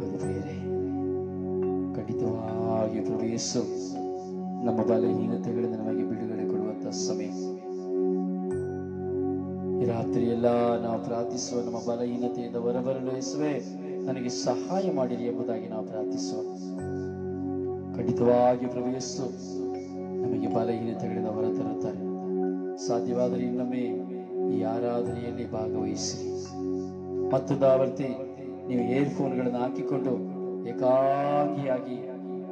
ಅದು ಬೇರೆ ಖಂಡಿತವಾಗಿ ಪ್ರಭು ಯೇಸು ನಮ್ಮ ಬಲಹೀನತೆಗಳಿಂದ ನಮಗೆ ಬಿಡುಗಡೆ ಕೊಡುವಂತಹ ಸಮಯ. ಈ ರಾತ್ರಿ ಎಲ್ಲ ನಾವು ಪ್ರಾರ್ಥಿಸುವ ನಮ್ಮ ಬಲಹೀನತೆಯಿಂದ ಹೊರಬರಲು ಯೇಸುವೇ ನನಗೆ ಸಹಾಯ ಮಾಡಿರಿ ಎಂಬುದಾಗಿ ನಾವು ಪ್ರಾರ್ಥಿಸುವ. ಖಂಡಿತವಾಗಿ ಪ್ರಭು ಯೇಸು ನಮಗೆ ಬಲಹೀನತೆಗಳಿಂದ ಹೊರತರುತ್ತಾರೆ. ಸಾಧ್ಯವಾದರೆ ಇನ್ನೊಮ್ಮೆ ಈ ಆರಾಧನೆಯಲ್ಲಿ ಭಾಗವಹಿಸಿ. ಮತ್ತೊಂದು ಆವರ್ತಿ ನೀವು ಇಯರ್ಫೋನ್ಗಳನ್ನು ಹಾಕಿಕೊಂಡು ಏಕಾಂಗಿಯಾಗಿ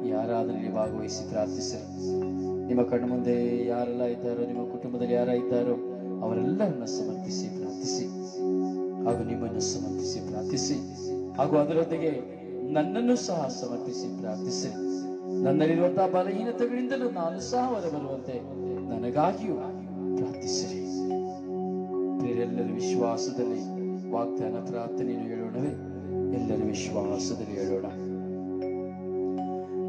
ಈ ಆರಾಧನೆಯಲ್ಲಿ ಭಾಗವಹಿಸಿ ಪ್ರಾರ್ಥಿಸಿ. ನಿಮ್ಮ ಕಣ್ಣು ಮುಂದೆ ಯಾರೆಲ್ಲ ಇದ್ದಾರೋ, ನಿಮ್ಮ ಕುಟುಂಬದಲ್ಲಿ ಯಾರ ಇದ್ದಾರೋ ಅವರೆಲ್ಲರನ್ನ ಸಮರ್ಪಿಸಿ ಪ್ರಾರ್ಥಿಸಿ, ಹಾಗೂ ನಿಮ್ಮನ್ನು ಸಮರ್ಪಿಸಿ ಪ್ರಾರ್ಥಿಸಿ, ಹಾಗೂ ಅದರೊಂದಿಗೆ ನನ್ನನ್ನು ಸಹ ಸಮರ್ಪಿಸಿ ಪ್ರಾರ್ಥಿಸಿ. ನನ್ನಲ್ಲಿರುವಂತಹ ಬಲಹೀನತೆಗಳಿಂದಲೂ ನಾನು ಸಹ ಹೊರಬರುವಂತೆ ನನಗಾಗಿಯೂ ಪ್ರಾರ್ಥಿಸಿರಿ. ಬೇರೆಲ್ಲರ ವಿಶ್ವಾಸದಲ್ಲಿ ವಾಗ್ದಾನ ಪ್ರಾರ್ಥನೆಯನ್ನು ಹೇಳೋಣವೇ? ಎಲ್ಲರ ವಿಶ್ವಾಸದಲ್ಲಿ ಹೇಳೋಣ.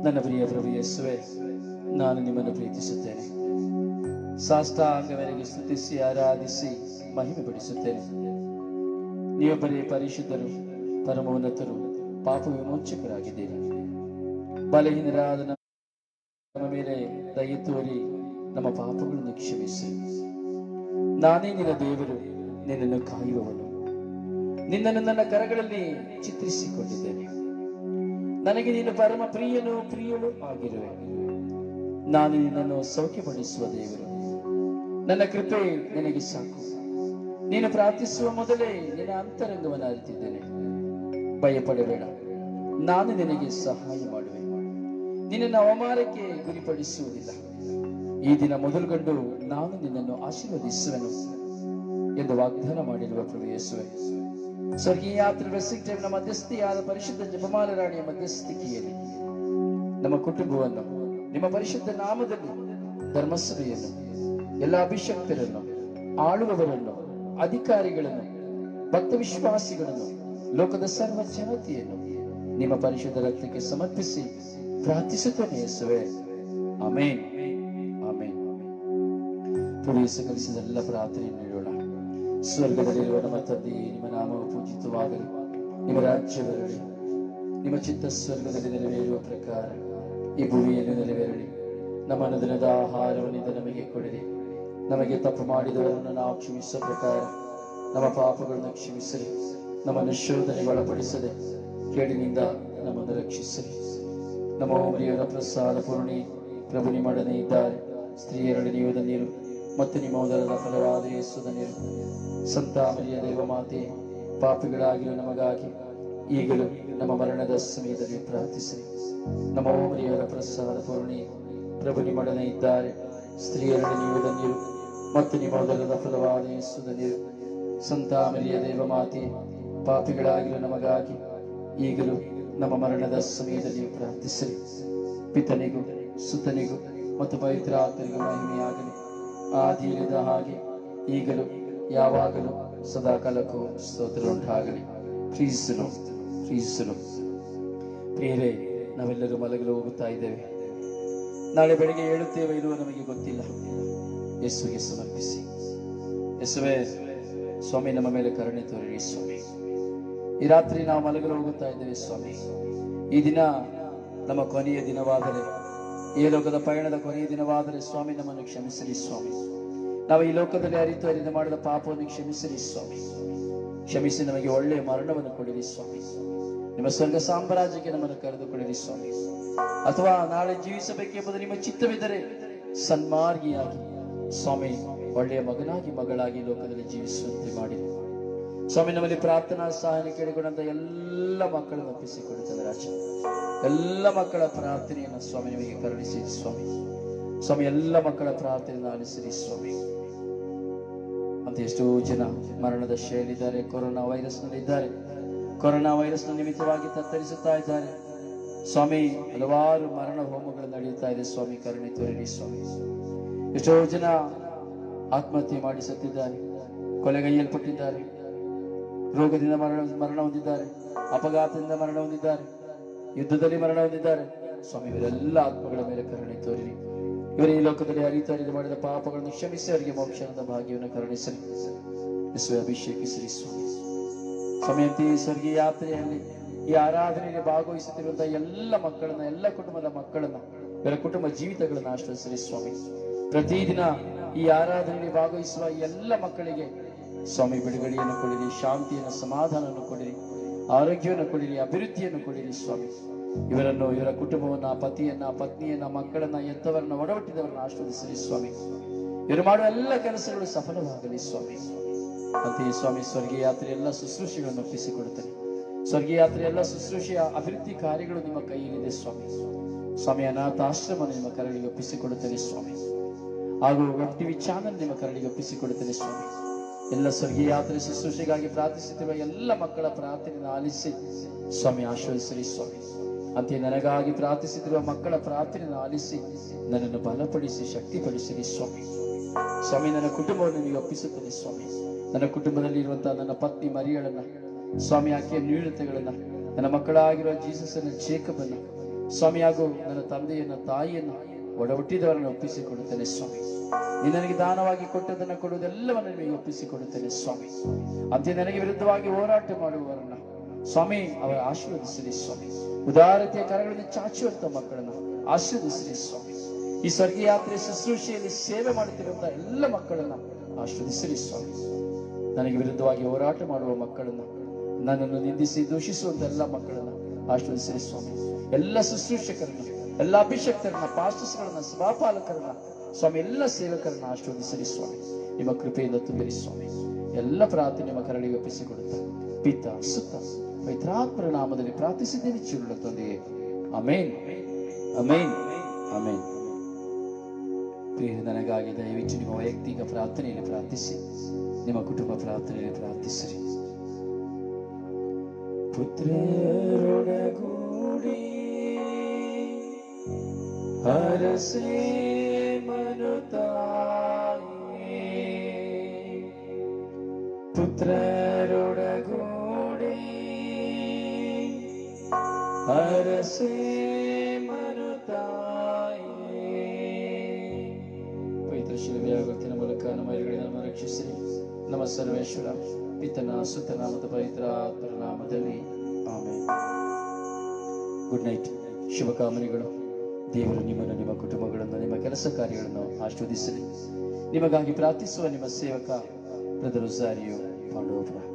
ನನ್ನ ಪ್ರಿಯ ಪ್ರಭು ಯೇಸುವೇ, ನಾನು ನಿಮ್ಮನ್ನು ಪ್ರೀತಿಸುತ್ತೇನೆ. ಸಾಷ್ಟಾಂಗವರೆಗೆ ಸ್ತುತಿಸಿ ಆರಾಧಿಸಿ ಮಹಿಮೆ ಪಡಿಸುತ್ತೇನೆ. ನೀವೊಬ್ಬರೇ ಪರಿಶುದ್ಧರು, ಪರಮೋನ್ನತರು, ಪಾಪ ವಿಮೋಚಕರಾಗಿದ್ದೀರಿ. ಬಲಹೀನರಾದ ನಮ್ಮ ಮೇಲೆ ದಯೆ ತೋರಿ ನಮ್ಮ ಪಾಪಗಳನ್ನು ಕ್ಷಮಿಸಿ. ನಾನೇ ನಿನ್ನ ದೇವರು, ನಿನ್ನನ್ನು ಕಾಯುವವನು. ನಿನ್ನನ್ನು ನನ್ನ ಕರಗಳಲ್ಲಿ ಚಿತ್ರಿಸಿಕೊಂಡಿದ್ದೇನೆ. ನನಗೆ ನೀನು ಪರಮ ಪ್ರಿಯಳು ಆಗಿರುವೆ. ನಾನು ನಿನ್ನನ್ನು ಸೌಖ್ಯಪಡಿಸುವ ದೇವರು. ನನ್ನ ಕೃಪೆ ನಿನಗೆ ಸಾಕು. ನೀನು ಪ್ರಾರ್ಥಿಸುವ ಮೊದಲೇ ನಿನ್ನ ಅಂತರಂಗವನ್ನು ಅರಿತಿದ್ದೇನೆ. ಭಯಪಡಬೇಡ, ನಾನು ನಿನಗೆ ಸಹಾಯ ಮಾಡುವೆ. ನಿನ್ನನ್ನು ಅವಮಾನಕ್ಕೆ ಗುರಿಪಡಿಸುವುದಿಲ್ಲ. ಈ ದಿನ ಮೊದಲುಗೊಂಡು ನಾನು ನಿನ್ನನ್ನು ಆಶೀರ್ವದಿಸುವೆನು ಎಂದು ವಾಗ್ದಾನ ಮಾಡಿರುವ ಪ್ರಭು ಯೇಸುವೆ, ಸ್ವರ್ಗೀಯಾತ್ರ ರೆಸಿಕ್ಟೇವ್ನ ಮಧ್ಯಸ್ಥಿಯಾದ ಪರಿಶುದ್ಧ ಜಪಮಾಲ ರಾಣಿಯ ಮಧ್ಯಸ್ಥಿಕೆಯಲ್ಲಿ ನಮ್ಮ ಕುಟುಂಬವನ್ನು ನಿಮ್ಮ ಪರಿಶುದ್ಧ ನಾಮದಲ್ಲಿ, ಧರ್ಮಸಭೆಯನ್ನು, ಎಲ್ಲ ಅಭಿಷಕ್ತರನ್ನು, ಆಳುವವರನ್ನು, ಅಧಿಕಾರಿಗಳನ್ನು, ಭಕ್ತ ವಿಶ್ವಾಸಿಗಳನ್ನು, ಲೋಕದ ಸರ್ವ ಜನತೆಯನ್ನು ನಿಮ್ಮ ಪರಿಶುದ್ಧ ರಕ್ತಕ್ಕೆ ಸಮರ್ಪಿಸಿ ಪ್ರಾರ್ಥಿಸುತ್ತೇನೆ ಯೇಸುವೆ. ಆಮೇನ್, ಆಮೇನ್. ಪ್ರವೇಶ ಕಲಿಸಿದ ಎಲ್ಲ ಪ್ರಾರ್ಥನೆಯನ್ನು ನೀಡೋಣ. ಸ್ವರ್ಗದಲ್ಲಿರುವ ನಮ್ಮ ತಂದೆಯೇ, ನಿಮ್ಮ ನಾಮವು ಪೂಜಿತವಾಗಲಿ, ನಿಮ್ಮ ರಾಜ್ಯ ಬರಲಿ, ನಿಮ್ಮ ಚಿತ್ತ ಸ್ವರ್ಗದಲ್ಲಿ ನೆರವೇರುವ ಪ್ರಕಾರ ಈ ಭೂಮಿಯಲ್ಲಿ ನೆರವೇರಲಿ. ನಮ್ಮ ಅನುದಿನದ ಆಹಾರವನ್ನಿಂದ ನಮಗೆ ಕೊಡಿರಿ. ನಮಗೆ ತಪ್ಪು ಮಾಡಿದವರನ್ನು ನಾವು ಕ್ಷಮಿಸುವ ಪ್ರಕಾರ ನಮ್ಮ ಪಾಪಗಳನ್ನು ಕ್ಷಮಿಸಿರಿ. ನಮ್ಮನ್ನು ಶೋಧನೆಗೆ ಒಳಪಡಿಸದೆ ಕೇಡಿನಿಂದ ನಮ್ಮನ್ನು ರಕ್ಷಿಸಿರಿ. ನಮ್ಮ ಓಮರಿಯವರ ಪ್ರಸಾದ ಪೂರ್ಣಿ ಪ್ರಭು ನಿಮ್ಮೊಡನೆ ಇದ್ದಾರೆ. ಸ್ತ್ರೀಯರಲ್ಲಿ ನೀವು ಧನ್ಯರು, ಮತ್ತು ನಿಮ್ಮ ಉದರದ ಫಲವಾದ ಯೇಸು ಧನ್ಯರು. ಸಂತ ಮರಿಯ ದೇವ ಮಾತೆ, ಪಾಪಿಗಳಾಗಿರುವ ನಮಗಾಗಿ ಈಗಲೂ ನಮ್ಮ ಮರಣದ ಸಮಯದಲ್ಲಿ ಪ್ರಾರ್ಥಿಸಿರಿ. ನಮ್ಮ ಓಮರಿಯವರ ಪ್ರಸಾದ ಪೂರ್ಣಿ ಪ್ರಭು ನಿಮ್ಮೊಡನೆ ಇದ್ದಾರೆ. ಸ್ತ್ರೀಯರಲ್ಲಿ ನೀವು ಧನ್ಯರು, ಮತ್ತು ನಿಮ್ಮ ಉದರದ ಫಲವಾದ ಯೇಸು ಧನ್ಯರು. ಸಂತ ಮರಿಯ ದೇವ ಮಾತೆ, ಪಾಪಿಗಳಾಗಿರುವ ನಮಗಾಗಿ ಈಗಲೂ ನಮ್ಮ ಮರಣದ ಸಮಯದಲ್ಲಿ ಪ್ರಾರ್ಥಿಸಿರಿ. ಪಿತನಿಗೂ ಸುತನಿಗೂ ಮತ್ತು ಪವಿತ್ರ ಆತ್ಮನಿಗೂ ಮಹಿಮೆಯಾಗಲಿ, ಆದಿಯಲ್ಲಿದ್ದ ಹಾಗೆ ಈಗಲೂ ಯಾವಾಗಲೂ ಸದಾಕಾಲಕ್ಕೂ ಸ್ತೋತ್ರ ಉಂಟಾಗಲಿ. ಪ್ರೀಸಲು ಪ್ರೀಸಲು. ಪ್ರಿಯರೇ, ನಾವೆಲ್ಲರೂ ಮಲಗಲು ಹೋಗುತ್ತಾ ಇದ್ದೇವೆ. ನಾಳೆ ಬೆಳಿಗ್ಗೆ ಹೇಳುತ್ತೇವೆ ಇಲ್ಲವೋ ನಮಗೆ ಗೊತ್ತಿಲ್ಲ. ಯೇಸುವಿಗೆ ಸಮರ್ಪಿಸಿ. ಯೇಸುವೇ, ಸ್ವಾಮಿ ನಮ್ಮ ಮೇಲೆ ಕರುಣೆ ತೋರಿರಿ ಸ್ವಾಮಿ. ಈ ರಾತ್ರಿ ನಾವು ಮಲಗಲು ಹೋಗುತ್ತಾ ಇದ್ದೇವೆ ಸ್ವಾಮಿ. ಈ ದಿನ ನಮ್ಮ ಕೊನೆಯ ದಿನವಾದರೆ, ಈ ಲೋಕದ ಪಯಣದ ಕೊನೆಯ ದಿನವಾದರೆ ಸ್ವಾಮಿ ನಮ್ಮನ್ನು ಕ್ಷಮಿಸಿರಿ ಸ್ವಾಮಿ. ನಾವು ಈ ಲೋಕದಲ್ಲಿ ಅರಿತು ಮಾಡಿದ ಪಾಪವನ್ನು ಕ್ಷಮಿಸಿರಿ ಸ್ವಾಮಿ. ಕ್ಷಮಿಸಿ ನಮಗೆ ಒಳ್ಳೆಯ ಮರಣವನ್ನು ಕೊಡಿರಿ ಸ್ವಾಮಿ. ನಿಮ್ಮ ಸ್ವರ್ಗ ಸಾಮ್ರಾಜ್ಯಕ್ಕೆ ನಮ್ಮನ್ನು ಕರೆದುಕೊಳ್ಳಿರಿ ಸ್ವಾಮಿ. ಅಥವಾ ನಾಳೆ ಜೀವಿಸಬೇಕೆಂಬುದು ನಿಮ್ಮ ಚಿತ್ತವಿದ್ದರೆ ಸನ್ಮಾರ್ಗಿಯಾಗಿ ಸ್ವಾಮಿ ಒಳ್ಳೆಯ ಮಗನಾಗಿ ಮಗಳಾಗಿ ಲೋಕದಲ್ಲಿ ಜೀವಿಸುವಂತೆ ಮಾಡಿರಿ ಸ್ವಾಮಿ. ನಮ್ಮಲ್ಲಿ ಪ್ರಾರ್ಥನಾ ಸಹಾಯ ಕೇಳಿಕೊಂಡಂತ ಎಲ್ಲ ಮಕ್ಕಳನ್ನು ಒಪ್ಪಿಸಿಕೊಡುತ್ತದೆ ರಾಜ. ಎಲ್ಲ ಮಕ್ಕಳ ಪ್ರಾರ್ಥನೆಯನ್ನು ಸ್ವಾಮಿ ನಿಮಗೆ ಕರುಣಿಸಿರಿ ಸ್ವಾಮಿ. ಸ್ವಾಮಿ, ಎಲ್ಲ ಮಕ್ಕಳ ಪ್ರಾರ್ಥನೆಯನ್ನು ಆಲಿಸಿರಿ ಸ್ವಾಮಿ. ಅಂತ ಎಷ್ಟೋ ಜನ ಮರಣದ ಶೈಲಿದ್ದಾರೆ, ಕೊರೋನಾ ವೈರಸ್ನಲ್ಲಿದ್ದಾರೆ. ಕೊರೋನಾ ವೈರಸ್ನ ನಿಮಿತ್ತವಾಗಿ ತತ್ತರಿಸುತ್ತಾ ಇದ್ದಾರೆ ಸ್ವಾಮಿ. ಹಲವಾರು ಮರಣ ಹೋಮಗಳು ನಡೆಯುತ್ತಾ ಇದೆ ಸ್ವಾಮಿ, ಕರುಣೆ ತೋರಿರಿ ಸ್ವಾಮಿ. ಎಷ್ಟೋ ಜನ ಆತ್ಮಹತ್ಯೆ ಮಾಡಿ ಸತ್ತಿದ್ದಾರೆ, ಕೊಲೆಗೈಯಲ್ಪಟ್ಟಿದ್ದಾರೆ, ರೋಗದಿಂದ ಮರಣ ಹೊಂದಿದ್ದಾರೆ, ಅಪಘಾತದಿಂದ ಮರಣ ಹೊಂದಿದ್ದಾರೆ, ಯುದ್ಧದಲ್ಲಿ ಮರಣ ಹೊಂದಿದ್ದಾರೆ ಸ್ವಾಮಿ. ಇವರೆಲ್ಲ ಆತ್ಮಗಳ ಮೇಲೆ ಕರುಣೆ ತೋರಿರಿ. ಇವರೇ ಈ ಲೋಕದಲ್ಲಿ ಅರಿತು ಮಾಡಿದ ಪಾಪಗಳನ್ನು ಕ್ಷಮಿಸಿ ಅವರಿಗೆ ಮೋಕ್ಷದ ಭಾಗ್ಯವನ್ನು ಕರುಣಿಸಲಿ. ಅಭಿಷೇಕಿಸಿರಿ ಸ್ವಾಮಿ. ಸಮಯಂತೆ ಸ್ವರ್ಗೀಯ ಯಾತ್ರೆಯಲ್ಲಿ ಈ ಆರಾಧನೆಯಲ್ಲಿ ಭಾಗವಹಿಸುತ್ತಿರುವಂತಹ ಎಲ್ಲ ಮಕ್ಕಳನ್ನ, ಎಲ್ಲ ಕುಟುಂಬದ ಮಕ್ಕಳನ್ನ, ಇವರ ಕುಟುಂಬ ಜೀವಿತಗಳನ್ನ ಆಶ್ರಯಿಸಿರಿ ಸ್ವಾಮಿ. ಪ್ರತಿದಿನ ಈ ಆರಾಧನೆಯಲ್ಲಿ ಭಾಗವಹಿಸುವ ಎಲ್ಲ ಮಕ್ಕಳಿಗೆ ಸ್ವಾಮಿ ಬಿಡುಗಡೆಯನ್ನು ಕೊಡಿರಿ, ಶಾಂತಿಯನ್ನು, ಸಮಾಧಾನವನ್ನು ಕೊಡಿರಿ, ಆರೋಗ್ಯವನ್ನು ಕೊಡಿರಿ, ಅಭಿವೃದ್ಧಿಯನ್ನು ಕೊಡಿರಿ ಸ್ವಾಮಿ. ಇವರನ್ನು, ಇವರ ಕುಟುಂಬವನ್ನ, ಪತಿಯನ್ನ, ಪತ್ನಿಯನ್ನ, ಮಕ್ಕಳನ್ನ, ಎಂತವರನ್ನ, ಒಡಹುಟ್ಟಿದವರನ್ನ ಆಶೀರ್ವದಿಸಿರಿ ಸ್ವಾಮಿ. ಇವರು ಮಾಡುವ ಎಲ್ಲ ಕೆಲಸಗಳು ಸಫಲವಾಗಲಿ ಸ್ವಾಮಿ. ಅಂತೆಯೇ ಸ್ವಾಮಿ, ಸ್ವರ್ಗೀಯ ಯಾತ್ರೆ ಎಲ್ಲ ಶುಶ್ರೂಷೆಗಳನ್ನು ಒಪ್ಪಿಸಿಕೊಡುತ್ತೇನೆ. ಸ್ವರ್ಗೀಯ ಯಾತ್ರೆ ಎಲ್ಲ ಶುಶ್ರೂಷೆಯ ಅಭಿವೃದ್ಧಿ ಕಾರ್ಯಗಳು ನಿಮ್ಮ ಕೈಯಲ್ಲಿದೆ ಸ್ವಾಮಿ. ಸ್ವಾಮಿ, ಅನಾಥಾಶ್ರಮ ನಿಮ್ಮ ಕರಳಿಗೆ ಒಪ್ಪಿಸಿಕೊಡುತ್ತೇನೆ ಸ್ವಾಮಿ. ಹಾಗೂ ವೆಬ್ ಟಿವಿ ಚಾನಲ್ ನಿಮ್ಮ ಕರಳಿಗೆ ಒಪ್ಪಿಸಿಕೊಡುತ್ತೇನೆ ಸ್ವಾಮಿ. ಎಲ್ಲ ಸ್ವರ್ಗೀಯ ಯಾತ್ರೆ ಶುಶ್ರೂಷೆಗಾಗಿ ಪ್ರಾರ್ಥಿಸುತ್ತಿರುವ ಎಲ್ಲ ಮಕ್ಕಳ ಪ್ರಾರ್ಥನೆಯನ್ನು ಆಲಿಸಿ ಸ್ವಾಮಿ ಆಶೀರ್ವದಿಸಿರಿ ಸ್ವಾಮಿ. ಅಂತೆ ನನಗಾಗಿ ಪ್ರಾರ್ಥಿಸುತ್ತಿರುವ ಮಕ್ಕಳ ಪ್ರಾರ್ಥನೆಯನ್ನು ಆಲಿಸಿ ನನ್ನನ್ನು ಬಲಪಡಿಸಿ ಶಕ್ತಿಪಡಿಸಿರಿ ಸ್ವಾಮಿ. ಸ್ವಾಮಿ, ನನ್ನ ಕುಟುಂಬವನ್ನು ನಿಮಗೆ ಒಪ್ಪಿಸುತ್ತೇನೆ ಸ್ವಾಮಿ. ನನ್ನ ಕುಟುಂಬದಲ್ಲಿ ಇರುವಂತಹ ನನ್ನ ಪತ್ನಿ ಮರಿಯಳನ್ನ ಸ್ವಾಮಿ, ಆಕೆಯ ನ್ಯೂನತೆಗಳನ್ನ, ನನ್ನ ಮಕ್ಕಳಾಗಿರುವ ಜೀಸಸ್ ಅನ್ನ, ಜೇಕಬನ್ನ ಸ್ವಾಮಿ, ಹಾಗೂ ನನ್ನ ತಂದೆಯನ್ನ, ತಾಯಿಯನ್ನ, ಒಡಹುಟ್ಟಿದವರನ್ನು ಒಪ್ಪಿಸಿಕೊಡುತ್ತೇನೆ ಸ್ವಾಮಿ. ನೀನು ನನಗೆ ದಾನವಾಗಿ ಕೊಟ್ಟದನ್ನು ಕೊಡುವುದೆಲ್ಲವನ್ನು ನಿಮಗೆ ಒಪ್ಪಿಸಿಕೊಡುತ್ತೇನೆ ಸ್ವಾಮಿ. ಅಂತೆ ನನಗೆ ವಿರುದ್ಧವಾಗಿ ಹೋರಾಟ ಮಾಡುವವರನ್ನ ಸ್ವಾಮಿ ಅವರ ಆಶೀರ್ವದಿಸಿರಿ ಸ್ವಾಮಿ. ಉದಾರತೆಯ ಕರಗಳನ್ನು ಚಾಚುವಂತ ಮಕ್ಕಳನ್ನ ಆಶೀರ್ವದಿಸಿರಿ ಸ್ವಾಮಿ. ಈ ಸ್ವರ್ಗೀಯ ಯಾತ್ರೆ ಶುಶ್ರೂಷೆಯಲ್ಲಿ ಸೇವೆ ಮಾಡುತ್ತಿರುವಂತಹ ಎಲ್ಲ ಮಕ್ಕಳನ್ನ ಆಶೀರ್ವದಿಸಿರಿ ಸ್ವಾಮಿ. ನನಗೆ ವಿರುದ್ಧವಾಗಿ ಹೋರಾಟ ಮಾಡುವ ಮಕ್ಕಳನ್ನ, ನನ್ನನ್ನು ನಿಂದಿಸಿ ದೂಷಿಸುವಂತ ಎಲ್ಲ ಮಕ್ಕಳನ್ನ ಆಶೀರ್ವದಿಸಿರಿ ಸ್ವಾಮಿ. ಎಲ್ಲ ಶುಶ್ರೂಷಕರನ್ನ, ಎಲ್ಲ ಅಭಿಷಕ್ತರನ್ನ, ಪಾಸ್ಟರ್ಸ್ಗಳನ್ನ, ಸಭಾಪಾಲಕರನ್ನ ಸ್ವಾಮಿ, ಎಲ್ಲ ಸೇವಕರನ್ನ ಆಶೀರ್ವದಿಸಿರಿ ಸ್ವಾಮಿ. ನಿಮ್ಮ ಕೃಪೆಯಿಂದ ತುಂಬಿರಿ ಸ್ವಾಮಿ. ಎಲ್ಲ ಪ್ರಾರ್ಥನೆ ನಿಮ್ಮ ಕರಳಿಗೆ ಒಪ್ಪಿಸಿಕೊಡುತ್ತಾ ಪಿತ, ಸುತ್ತ, ಪವಿತ್ರಾತ್ಮರ ನಾಮದಲ್ಲಿ ಪ್ರಾರ್ಥಿಸಿದ್ದೇನೆ ಚಿರುಳ ತಂದೆಯೇ, ಆಮೇನ್, ಆಮೇನ್, ಆಮೇನ್. ಪ್ರಿಯ, ನನಗಾಗಿ ದಯವಿಟ್ಟು ನಿಮ್ಮ ವೈಯಕ್ತಿಕ ಪ್ರಾರ್ಥನೆಯಲ್ಲಿ ಪ್ರಾರ್ಥಿಸಿ, ನಿಮ್ಮ ಕುಟುಂಬ ಪ್ರಾರ್ಥನೆಯಲ್ಲಿ ಪ್ರಾರ್ಥಿಸಿರಿ. ಪುತ್ರರೊಡಗೂಡಿ ಹರಸೆ ಮನುತಾಯಿ, ಪುತ್ರರೊಡಗೂಡಿ ಹರಸೆ ಮನುತಾಯಿ. ಪವಿತ್ರ ಶಿಲುಬೆಯ ಗುರುತಿನ ಮೂಲಕ ನಮ್ಮ ಎದುರುಗಳನ್ನು ರಕ್ಷಿಸಿರಿ. ನಮ್ಮ ಸರ್ವೇಶ್ವರ ಪಿತನ, ಸುತನ ಮತ್ತು ಪವಿತ್ರ ಆತ್ಮರ ನಾಮದಲ್ಲಿ ಆಮೆನ್. Good night. ಶುಭಕಾಮನೆಗಳು. ದೇವರು ನಿಮ್ಮನ್ನು, ನಿಮ್ಮ ಕುಟುಂಬಗಳನ್ನು, ನಿಮ್ಮ ಕೆಲಸ ಕಾರ್ಯಗಳನ್ನು ಆಶೀರ್ವದಿಸಲಿ. ನಿಮಗಾಗಿ ಪ್ರಾರ್ಥಿಸುವ ನಿಮ್ಮ ಸೇವಕ ಬ್ರದರ್ ರೊಸಾರಿಯೋ ಪಾಂಡವಪುರ.